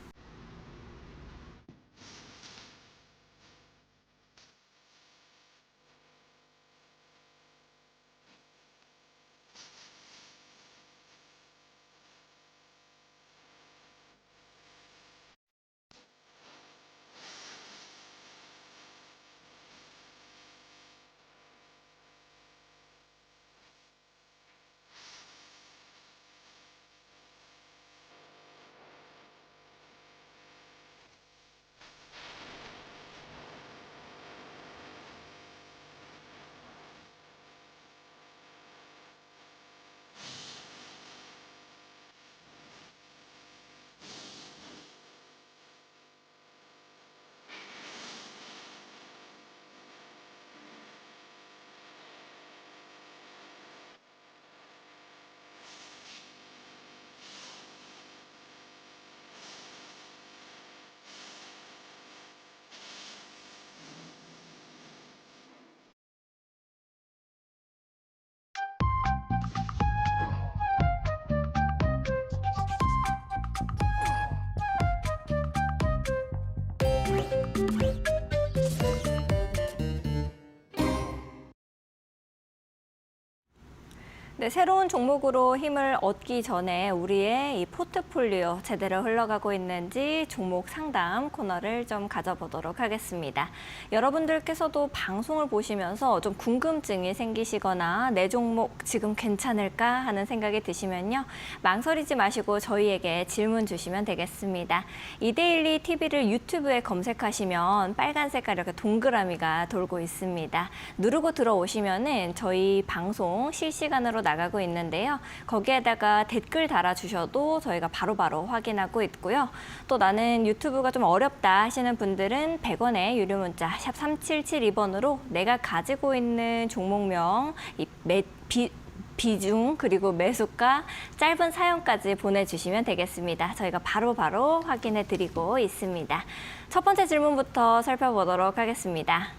S1: 네, 새로운 종목으로 힘을 얻기 전에 우리의 이 포트폴리오 제대로 흘러가고 있는지 종목 상담 코너를 좀 가져보도록 하겠습니다. 여러분들께서도 방송을 보시면서 좀 궁금증이 생기시거나 내 종목 지금 괜찮을까 하는 생각이 드시면요. 망설이지 마시고 저희에게 질문 주시면 되겠습니다. 이데일리 TV를 유튜브에 검색하시면 빨간 색깔 이렇게 동그라미가 돌고 있습니다. 누르고 들어오시면은 저희 방송 실시간으로 나가고 있는데요. 거기에다가 댓글 달아주셔도 저희가 바로바로 확인하고 있고요. 또 나는 유튜브가 좀 어렵다 하시는 분들은 100원의 유료 문자 샵 3772번으로 내가 가지고 있는 종목명, 비중 그리고 매수가 짧은 사연까지 보내주시면 되겠습니다. 저희가 바로바로 확인해 드리고 있습니다. 첫 번째 질문부터 살펴보도록 하겠습니다.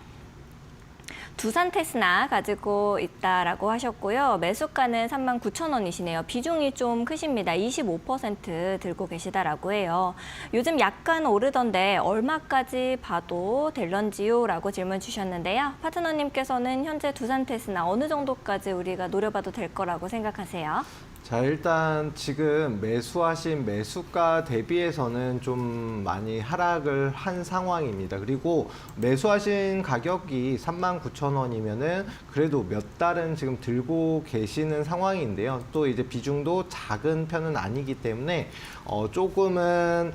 S1: 두산 테스나 가지고 있다라고 하셨고요. 매수가는 39,000원이시네요. 비중이 좀 크십니다. 25% 들고 계시다라고 해요. 요즘 약간 오르던데 얼마까지 봐도 될런지요? 라고 질문 주셨는데요. 파트너님께서는 현재 두산 테스나 어느 정도까지 우리가 노려봐도 될 거라고 생각하세요?
S2: 자, 일단 지금 매수하신 매수가 대비해서는 좀 많이 하락을 한 상황입니다. 그리고 매수하신 가격이 39,000원이면은 그래도 몇 달은 지금 들고 계시는 상황인데요. 또 이제 비중도 작은 편은 아니기 때문에 조금은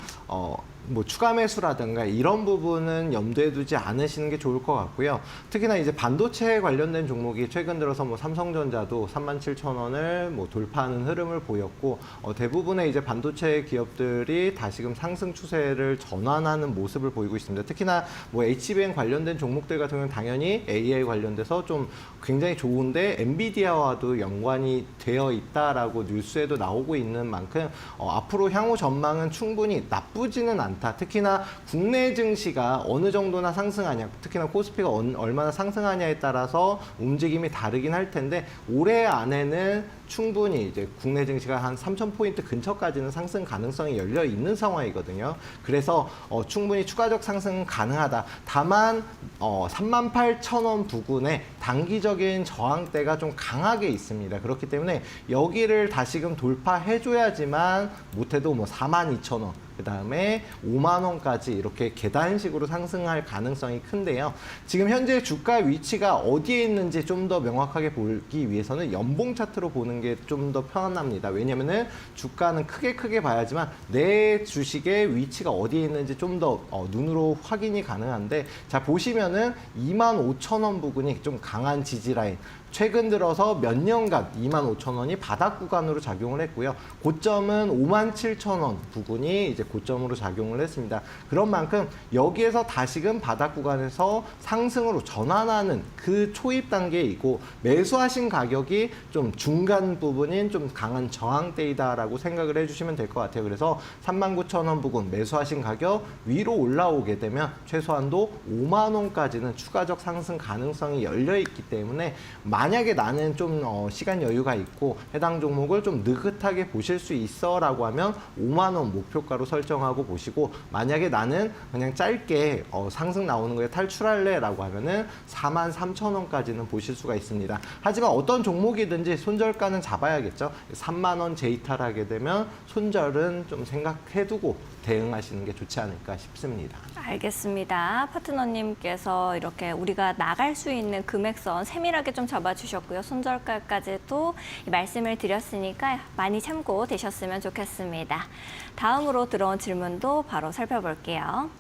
S2: 뭐 추가 매수라든가 이런 부분은 염두에 두지 않으시는 게 좋을 것 같고요. 특히나 이제 반도체 관련된 종목이 최근 들어서 뭐 삼성전자도 37,000원을 뭐 돌파하는 흐름을 보였고 대부분의 이제 반도체 기업들이 다시금 상승 추세를 전환하는 모습을 보이고 있습니다. 특히나 뭐 HBM 관련된 종목들 같은 경우는 당연히 AI 관련돼서 좀 굉장히 좋은데 엔비디아와도 연관이 되어 있다라고 뉴스에도 나오고 있는 만큼 앞으로 향후 전망은 충분히 나쁘지는 않다. 특히나 국내 증시가 어느 정도나 상승하냐, 특히나 코스피가 얼마나 상승하냐에 따라서 움직임이 다르긴 할 텐데 올해 안에는 충분히 이제 국내 증시가 한 3,000포인트 근처까지는 상승 가능성이 열려 있는 상황이거든요. 그래서 충분히 추가적 상승 가능하다. 다만 38,000원 부근에 단기적인 저항대가 좀 강하게 있습니다. 그렇기 때문에 여기를 다시금 돌파해줘야지만 못해도 뭐 42,000원 그 다음에 5만 원까지 이렇게 계단식으로 상승할 가능성이 큰데요. 지금 현재 주가 위치가 어디에 있는지 좀 더 명확하게 보기 위해서는 연봉 차트로 보는 게 좀 더 편합니다. 왜냐면은 주가는 크게 봐야지만 내 주식의 위치가 어디에 있는지 좀 더 눈으로 확인이 가능한데, 자 보시면은 25,000원 부근이 좀 강한 지지 라인, 최근 들어서 몇 년간 25,000원이 바닥 구간으로 작용을 했고요. 고점은 57,000원 부근이 이제 고점으로 작용을 했습니다. 그런 만큼 여기에서 다시금 바닥 구간에서 상승으로 전환하는 그 초입 단계이고, 매수하신 가격이 좀 중간 부분인 좀 강한 저항대이다라고 생각을 해주시면 될 것 같아요. 그래서 39,000원 부근 매수하신 가격 위로 올라오게 되면 최소한도 5만 원까지는 추가적 상승 가능성이 열려 있기 때문에, 만약에 나는 좀 시간 여유가 있고 해당 종목을 좀 느긋하게 보실 수 있어 라고 하면 5만 원 목표가로 설정하고 보시고, 만약에 나는 그냥 짧게 상승 나오는 거에 탈출할래 라고 하면은 43,000원까지는 보실 수가 있습니다. 하지만 어떤 종목이든지 손절가는 잡아야겠죠. 3만 원 재이탈하게 되면 손절은 좀 생각해두고 대응하시는 게 좋지 않을까 싶습니다.
S1: 알겠습니다. 파트너님께서 이렇게 우리가 나갈 수 있는 금액선 세밀하게 좀 잡아주셨고요. 손절가까지도 말씀을 드렸으니까 많이 참고되셨으면 좋겠습니다. 다음으로 들어온 질문도 바로 살펴볼게요.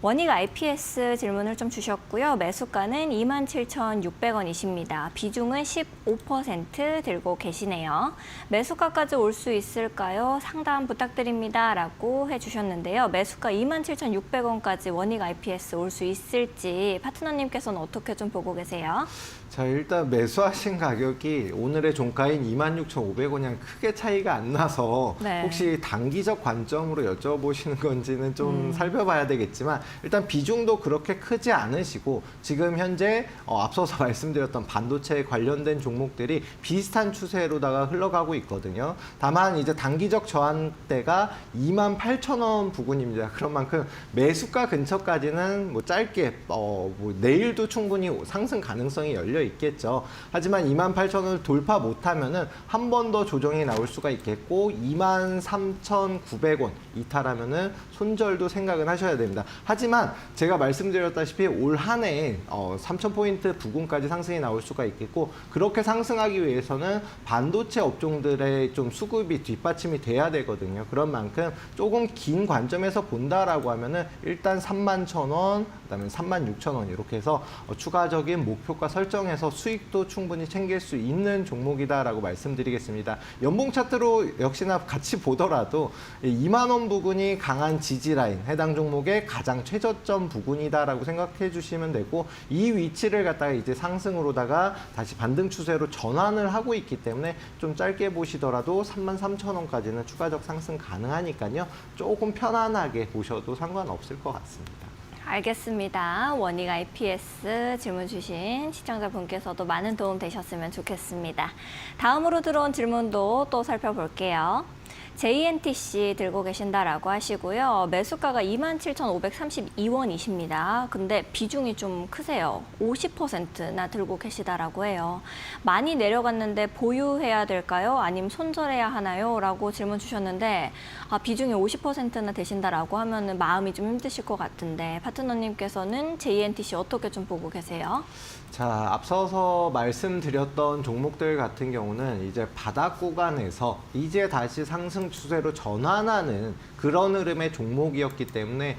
S1: 원익 IPS 질문을 좀 주셨고요. 매수가는 27,600원이십니다. 비중은 15% 들고 계시네요. 매수가까지 올 수 있을까요? 상담 부탁드립니다. 라고 해주셨는데요. 매수가 27,600원까지 원익 IPS 올 수 있을지 파트너님께서는 어떻게 좀 보고 계세요?
S2: 자, 일단 매수하신 가격이 오늘의 종가인 26,500원이랑 크게 차이가 안 나서
S1: 네.
S2: 혹시 단기적 관점으로 여쭤보시는 건지는 좀 살펴봐야 되겠지만, 일단 비중도 그렇게 크지 않으시고 지금 현재 앞서서 말씀드렸던 반도체 관련된 종목들이 비슷한 추세로다가 흘러가고 있거든요. 다만 이제 단기적 저항대가 28,000원 부근입니다. 그런 만큼 매수가 근처까지는 뭐 짧게 뭐 내일도 충분히 상승 가능성이 열려 있겠죠. 하지만 28,000원을 돌파 못하면은 한 번 더 조정이 나올 수가 있겠고 23,900원 이탈하면은 손절도 생각은 하셔야 됩니다. 하지만 제가 말씀드렸다시피 올 한 해에 3,000포인트 부근까지 상승이 나올 수가 있겠고 그렇게 상승하기 위해서는 반도체 업종들의 좀 수급이 뒷받침이 돼야 되거든요. 그런 만큼 조금 긴 관점에서 본다라고 하면은 일단 31,000원, 그다음에 36,000원 이렇게 해서 추가적인 목표가 설정해서 수익도 충분히 챙길 수 있는 종목이다라고 말씀드리겠습니다. 연봉 차트로 역시나 같이 보더라도 2만 원 부근이 강한 지지 라인, 해당 종목의 가장 최저점 부근이다라고 생각해 주시면 되고 이 위치를 갖다가 이제 상승으로다가 다시 반등 추세로 전환을 하고 있기 때문에 좀 짧게 보시더라도 33,000원까지는 추가적 상승 가능하니까요. 조금 편안하게 보셔도 상관없을 것 같습니다.
S1: 알겠습니다. 원익 IPS 질문 주신 시청자분께서도 많은 도움 되셨으면 좋겠습니다. 다음으로 들어온 질문도 또 살펴볼게요. JNTC 들고 계신다라고 하시고요. 매수가가 27,532원이십니다. 근데 비중이 좀 크세요. 50%나 들고 계시다라고 해요. 많이 내려갔는데 보유해야 될까요? 아니면 손절해야 하나요? 라고 질문 주셨는데 비중이 50%나 되신다라고 하면 마음이 좀 힘드실 것 같은데 파트너님께서는 JNTC 어떻게 좀 보고 계세요?
S2: 자, 앞서서 말씀드렸던 종목들 같은 경우는 이제 바닥 구간에서 이제 다시 상승 추세로 전환하는 그런 흐름의 종목이었기 때문에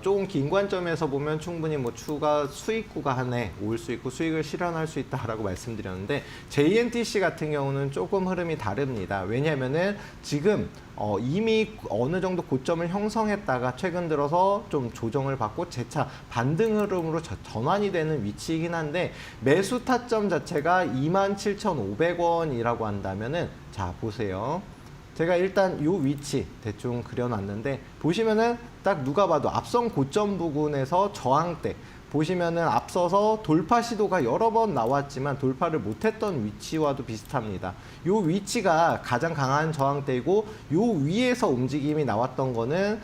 S2: 조금 긴 관점에서 보면 충분히 뭐 추가 수익 구간에 올 수 있고 수익을 실현할 수 있다라고 말씀드렸는데 JNTC 같은 경우는 조금 흐름이 다릅니다. 왜냐하면은 지금 이미 어느 정도 고점을 형성했다가 최근 들어서 좀 조정을 받고 재차 반등 흐름으로 전환이 되는 위치이긴 한데 매수 타점 자체가 27,500원이라고 한다면은 자 보세요. 제가 일단 이 위치 대충 그려놨는데 보시면은 딱 누가 봐도 앞선 고점 부근에서 저항대 보시면은 앞서서 돌파 시도가 여러 번 나왔지만 돌파를 못했던 위치와도 비슷합니다. 이 위치가 가장 강한 저항대이고 이 위에서 움직임이 나왔던 거는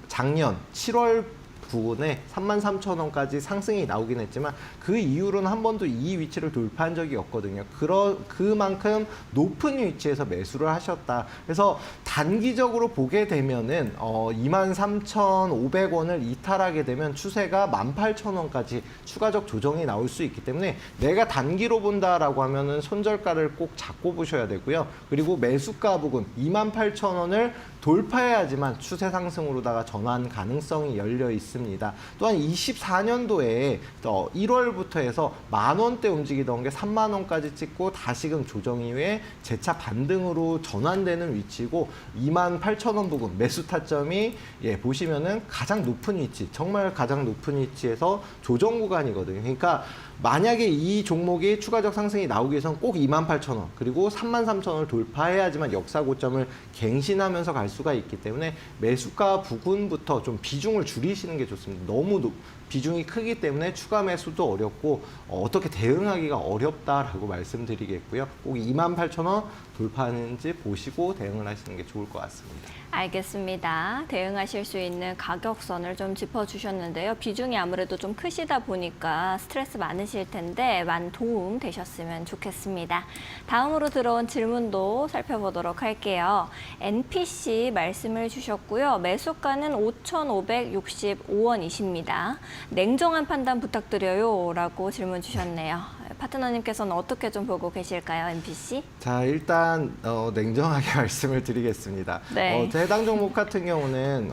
S2: 작년 7월 부근에 33,000원까지 상승이 나오긴 했지만 그 이후로는 한 번도 이 위치를 돌파한 적이 없거든요. 그만큼 높은 위치에서 매수를 하셨다. 그래서 단기적으로 보게 되면은 23,500원을 이탈하게 되면 추세가 18,000원까지 추가적 조정이 나올 수 있기 때문에 내가 단기로 본다라고 하면은 손절가를 꼭 잡고 보셔야 되고요. 그리고 매수가 부근 28,000원을 돌파해야지만 추세 상승으로다가 전환 가능성이 열려 있습니다. 또한 24년도에 1월부터 해서 10,000원대 움직이던 게 30,000원까지 찍고 다시금 조정 이후에 재차 반등으로 전환되는 위치고 28,000원 부근 매수 타점이 보시면은 가장 높은 위치, 정말 가장 높은 위치에서 조정 구간이거든요. 그러니까 만약에 이 종목이 추가적 상승이 나오기 위해서는 꼭 28,000원 그리고 33,000원을 돌파해야지만 역사 고점을 갱신하면서 갈 수가 있기 때문에 매수가 부근부터 좀 비중을 줄이시는 게 좋습니다. 너무 비중이 크기 때문에 추가 매수도 어렵고 어떻게 대응하기가 어렵다라고 말씀드리겠고요. 꼭 28,000원 돌파하는지 보시고 대응을 하시는 게 좋을 것 같습니다.
S1: 알겠습니다. 대응하실 수 있는 가격선을 좀 짚어주셨는데요. 비중이 아무래도 좀 크시다 보니까 스트레스 많으실 텐데 많은 도움 되셨으면 좋겠습니다. 다음으로 들어온 질문도 살펴보도록 할게요. NPC 말씀을 주셨고요. 매수가는 5,565원이십니다. 냉정한 판단 부탁드려요 라고 질문 주셨네요. 파트너님께서는 어떻게 좀 보고 계실까요, NPC?
S2: 자, 일단 냉정하게 말씀을 드리겠습니다.
S1: 네.
S2: 해당 종목 같은 경우는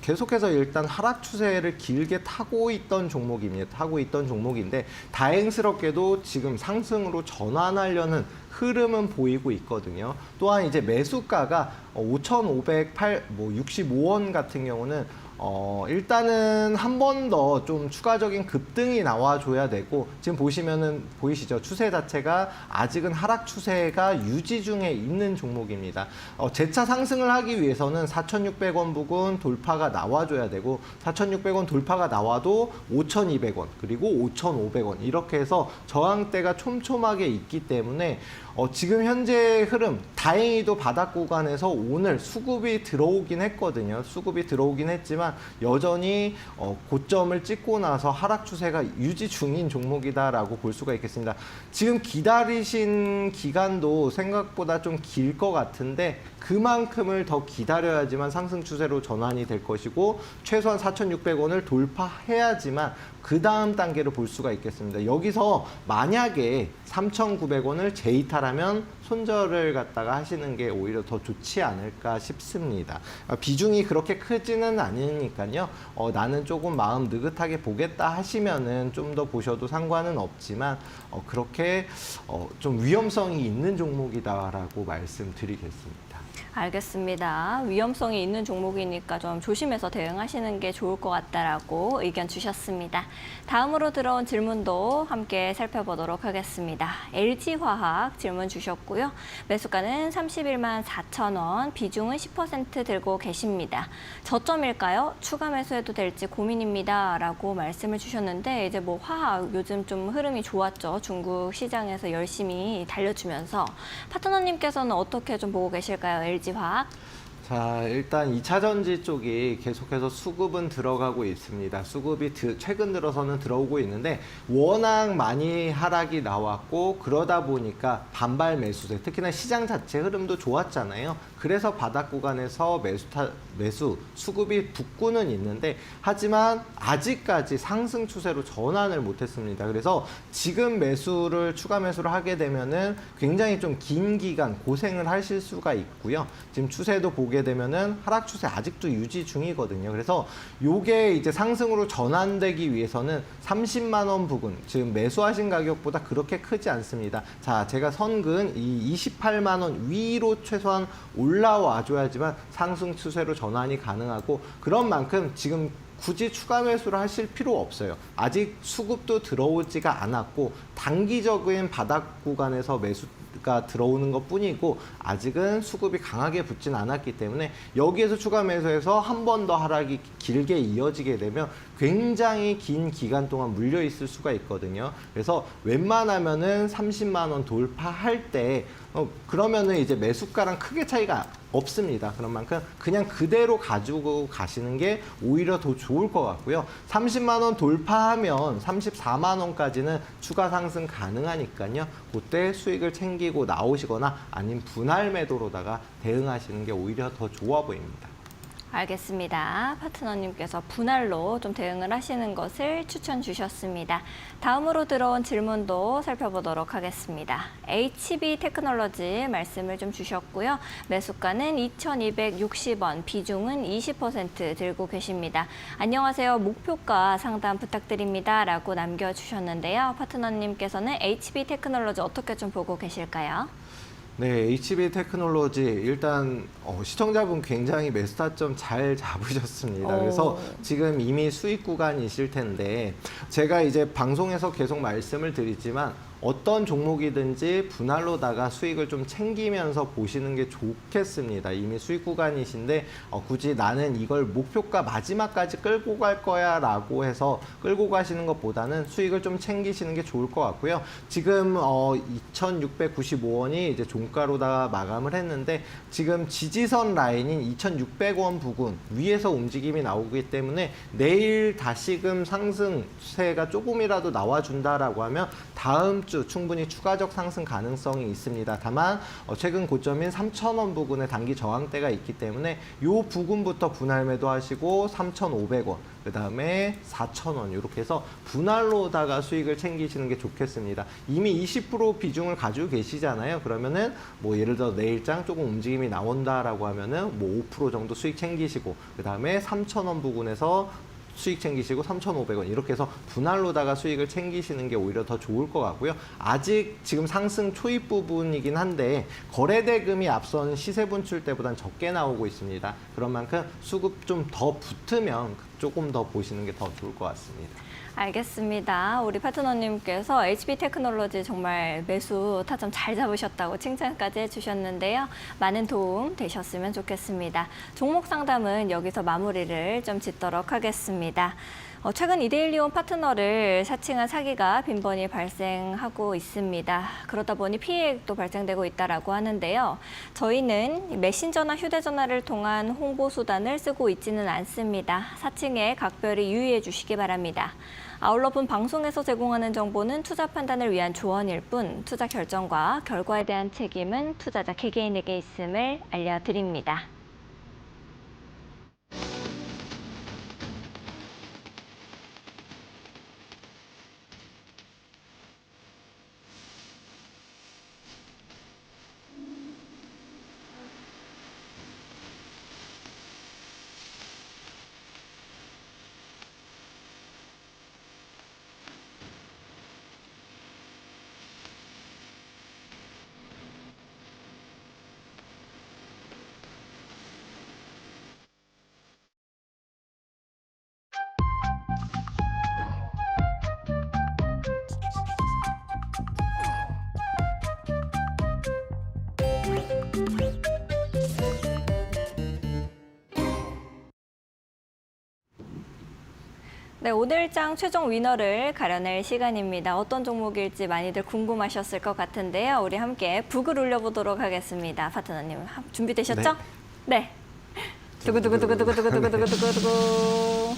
S2: 계속해서 일단 하락 추세를 길게 타고 있던 종목인데 다행스럽게도 지금 상승으로 전환하려는 흐름은 보이고 있거든요. 또한 이제 매수가가 5,565원 같은 경우는 일단은 한 번 더 좀 추가적인 급등이 나와줘야 되고, 지금 보시면은 보이시죠? 추세 자체가 아직은 하락 추세가 유지 중에 있는 종목입니다. 재차 상승을 하기 위해서는 4,600원 부근 돌파가 나와줘야 되고, 4,600원 돌파가 나와도 5,200원 그리고 5,500원 이렇게 해서 저항대가 촘촘하게 있기 때문에 지금 현재 흐름, 다행히도 바닥 구간에서 오늘 수급이 들어오긴 했거든요. 수급이 들어오긴 했지만 여전히 고점을 찍고 나서 하락 추세가 유지 중인 종목이다라고 볼 수가 있겠습니다. 지금 기다리신 기간도 생각보다 좀 길 것 같은데, 그만큼을 더 기다려야지만 상승 추세로 전환이 될 것이고, 최소한 4,600원을 돌파해야지만 그 다음 단계를 볼 수가 있겠습니다. 여기서 만약에 3,900원을 재이탈하면 손절을 갖다가 하시는 게 오히려 더 좋지 않을까 싶습니다. 비중이 그렇게 크지는 않으니까요. 나는 조금 마음 느긋하게 보겠다 하시면은 좀 더 보셔도 상관은 없지만, 그렇게 좀 위험성이 있는 종목이다라고 말씀드리겠습니다.
S1: 알겠습니다. 위험성이 있는 종목이니까 좀 조심해서 대응하시는 게 좋을 것 같다라고 의견 주셨습니다. 다음으로 들어온 질문도 함께 살펴보도록 하겠습니다. LG화학 질문 주셨고요. 매수가는 31만 4천 원, 비중은 10% 들고 계십니다. 저점일까요? 추가 매수해도 될지 고민입니다. 라고 말씀을 주셨는데, 이제 뭐 화학 요즘 좀 흐름이 좋았죠. 중국 시장에서 열심히 달려주면서. 파트너님께서는 어떻게 좀 보고 계실까요? LG화학?
S2: 자, 일단 2차전지 쪽이 계속해서 수급은 들어가고 있습니다. 수급이 최근 들어서는 들어오고 있는데, 워낙 많이 하락이 나왔고, 그러다 보니까 반발 매수세, 특히나 시장 자체 흐름도 좋았잖아요. 그래서 바닥 구간에서 매수 수급이 붙고는 있는데, 하지만 아직까지 상승 추세로 전환을 못했습니다. 그래서 지금 추가 매수를 하게 되면은 굉장히 좀 긴 기간 고생을 하실 수가 있고요. 지금 추세도 보게 되면은 하락 추세 아직도 유지 중이거든요. 그래서 요게 이제 상승으로 전환되기 위해서는 30만 원 부근, 지금 매수하신 가격보다 그렇게 크지 않습니다. 자, 제가 선근 이 28만 원 위로 최소한 올라와 줘야지만 상승 추세로 전환이 가능하고, 그런 만큼 지금 굳이 추가 매수를 하실 필요 없어요. 아직 수급도 들어오지가 않았고, 단기적인 바닥 구간에서 매수가 들어오는 것 뿐이고, 아직은 수급이 강하게 붙진 않았기 때문에 여기에서 추가 매수해서 한 번 더 하락이 길게 이어지게 되면 굉장히 긴 기간 동안 물려 있을 수가 있거든요. 그래서 웬만하면은 30만 원 돌파할 때 그러면은 이제 매수가랑 크게 차이가 없습니다. 그런 만큼 그냥 그대로 가지고 가시는 게 오히려 더 좋을 것 같고요. 30만 원 돌파하면 34만 원까지는 추가 상승 가능하니까요. 그때 수익을 챙기고 나오시거나 아니면 분할 매도로다가 대응하시는 게 오히려 더 좋아 보입니다.
S1: 알겠습니다. 파트너님께서 분할로 좀 대응을 하시는 것을 추천 주셨습니다. 다음으로 들어온 질문도 살펴보도록 하겠습니다. HB 테크놀로지 말씀을 좀 주셨고요. 매수가는 2,260원, 비중은 20% 들고 계십니다. 안녕하세요. 목표가 상담 부탁드립니다. 라고 남겨주셨는데요. 파트너님께서는 HB 테크놀로지 어떻게 좀 보고 계실까요?
S2: 네, HB 테크놀로지 일단 시청자분 굉장히 매수 타점 잘 잡으셨습니다. 그래서 지금 이미 수익 구간이실 텐데, 제가 이제 방송에서 계속 말씀을 드리지만 어떤 종목이든지 분할로다가 수익을 좀 챙기면서 보시는 게 좋겠습니다. 이미 수익 구간이신데 굳이 나는 이걸 목표가 마지막까지 끌고 갈 거야 라고 해서 끌고 가시는 것보다는 수익을 좀 챙기시는 게 좋을 것 같고요. 지금 2,695원이 이제 종가로다가 마감을 했는데, 지금 지지선 라인인 2,600원 부근 위에서 움직임이 나오기 때문에 내일 다시금 상승세가 조금이라도 나와준다라고 하면 다음 주 충분히 추가적 상승 가능성이 있습니다. 다만 최근 고점인 3,000원 부근에 단기 저항대가 있기 때문에 이 부근부터 분할 매도하시고 3,500원, 그 다음에 4,000원 이렇게 해서 분할로다가 수익을 챙기시는 게 좋겠습니다. 이미 20% 비중을 가지고 계시잖아요. 그러면은 뭐 예를 들어 내일장 조금 움직임이 나온다라고 하면은 뭐 5% 정도 수익 챙기시고, 그 다음에 3,000원 부근에서 수익 챙기시고 3,500원 이렇게 해서 분할로다가 수익을 챙기시는 게 오히려 더 좋을 것 같고요. 아직 지금 상승 초입 부분이긴 한데 거래대금이 앞선 시세 분출 때보다는 적게 나오고 있습니다. 그런 만큼 수급 좀 더 붙으면 조금 더 보시는 게 더 좋을 것 같습니다.
S1: 알겠습니다. 우리 파트너님께서 HB테크놀로지 정말 매수 타점 잘 잡으셨다고 칭찬까지 해주셨는데요. 많은 도움 되셨으면 좋겠습니다. 종목 상담은 여기서 마무리를 좀 짓도록 하겠습니다. 최근 이데일리온 파트너를 사칭한 사기가 빈번히 발생하고 있습니다. 그러다 보니 피해액도 발생되고 있다고 하는데요. 저희는 메신저나 휴대전화를 통한 홍보 수단을 쓰고 있지는 않습니다. 사칭에 각별히 유의해 주시기 바랍니다. 아울러 본 방송에서 제공하는 정보는 투자 판단을 위한 조언일 뿐 투자 결정과 결과에 대한 책임은 투자자 개개인에게 있음을 알려드립니다. 네, 오늘 장 최종 위너를 가려낼 시간입니다. 어떤 종목일지 많이들 궁금하셨을 것 같은데요. 우리 함께 북을 올려보도록 하겠습니다. 파트너님 준비되셨죠? 네. 두구두구두구두구두구두구두구두구.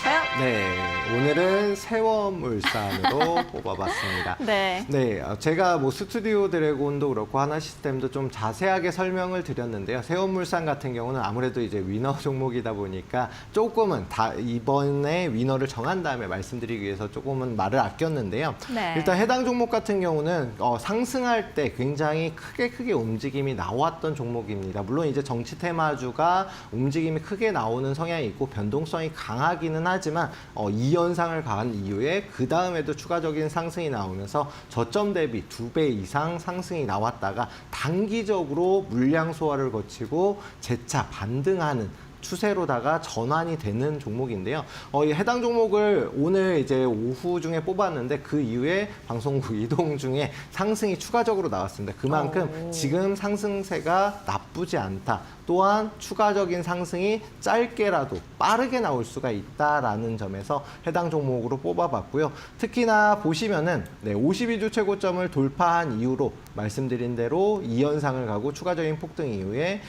S1: 과연?
S2: 네, 오늘은 세워물산으로 뽑아봤습니다.
S1: 네.
S2: 네, 제가 뭐 스튜디오 드래곤도 그렇고 하나시스템도 좀 자세하게 설명을 드렸는데요. 세워물산 같은 경우는 아무래도 이제 위너 종목이다 보니까 조금은 이번에 위너를 정한 다음에 말씀드리기 위해서 조금은 말을 아꼈는데요.
S1: 네.
S2: 일단 해당 종목 같은 경우는 상승할 때 굉장히 크게 움직임이 나왔던 종목입니다. 물론 이제 정치 테마주가 움직임이 크게 나오는 성향이 있고 변동성이 강하기는 하지만 이 현상을 가한 이후에 그 다음에도 추가적인 상승이 나오면서 저점 대비 2배 이상 상승이 나왔다가 단기적으로 물량 소화를 거치고 재차 반등하는 추세로다가 전환이 되는 종목인데요. 이 해당 종목을 오늘 이제 오후 중에 뽑았는데 그 이후에 방송국 이동 중에 상승이 추가적으로 나왔습니다. 그만큼 지금 상승세가 나쁘지 않다. 또한 추가적인 상승이 짧게라도 빠르게 나올 수가 있다라는 점에서 해당 종목으로 뽑아봤고요. 특히나 보시면은 52주 최고점을 돌파한 이후로 말씀드린 대로 이 현상을 가고 추가적인 폭등 이후에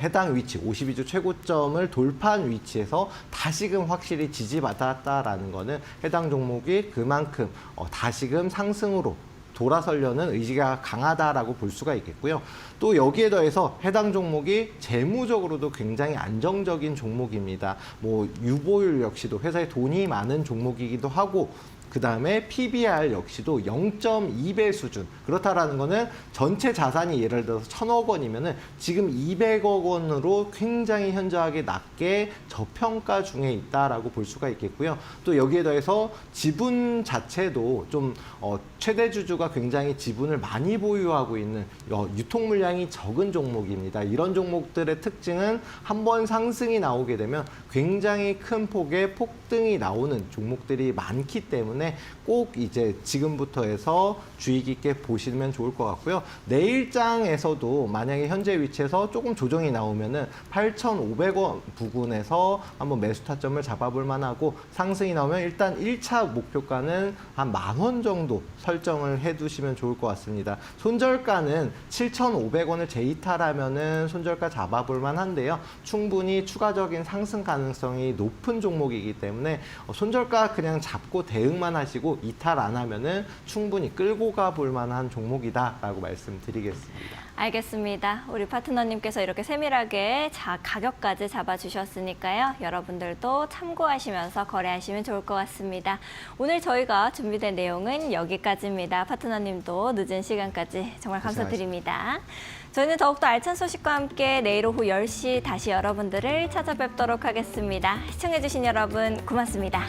S2: 해당 위치 52주 최고점을 돌파한 위치에서 다시금 확실히 지지받았다라는 거는 해당 종목이 그만큼 다시금 상승으로 돌아서려는 의지가 강하다라고 볼 수가 있겠고요. 또 여기에 더해서 해당 종목이 재무적으로도 굉장히 안정적인 종목입니다. 뭐 유보율 역시도 회사에 돈이 많은 종목이기도 하고 그 다음에 PBR 역시도 0.2배 수준. 그렇다라는 거는 전체 자산이 예를 들어서 1,000억 원이면은 지금 200억 원으로 굉장히 현저하게 낮게 저평가 중에 있다라고 볼 수가 있겠고요. 또 여기에 더해서 지분 자체도 좀 최대 주주가 굉장히 지분을 많이 보유하고 있는 유통 물량이 적은 종목입니다. 이런 종목들의 특징은 한번 상승이 나오게 되면 굉장히 큰 폭의 폭등이 나오는 종목들이 많기 때문에 꼭 이제 지금부터 해서 주의 깊게 보시면 좋을 것 같고요. 내일장에서도 만약에 현재 위치에서 조금 조정이 나오면은 8,500원 부근에서 한번 매수 타점을 잡아볼 만하고 상승이 나오면 일단 1차 목표가는 한 10,000원 정도 설정을 해두시면 좋을 것 같습니다. 손절가는 7,500원을 재이탈하면은 손절가 잡아볼 만한데요. 충분히 추가적인 상승 가능성이 높은 종목이기 때문에 손절가 그냥 잡고 대응만 이탈만 하시고 이탈 안 하면은 충분히 끌고 가볼 만한 종목이다라고 말씀드리겠습니다.
S1: 알겠습니다. 우리 파트너님께서 이렇게 세밀하게 가격까지 잡아주셨으니까요. 여러분들도 참고하시면서 거래하시면 좋을 것 같습니다. 오늘 저희가 준비된 내용은 여기까지입니다. 파트너님도 늦은 시간까지 정말 감사드립니다. 저희는 더욱더 알찬 소식과 함께 내일 오후 10시 다시 여러분들을 찾아뵙도록 하겠습니다. 시청해주신 여러분 고맙습니다.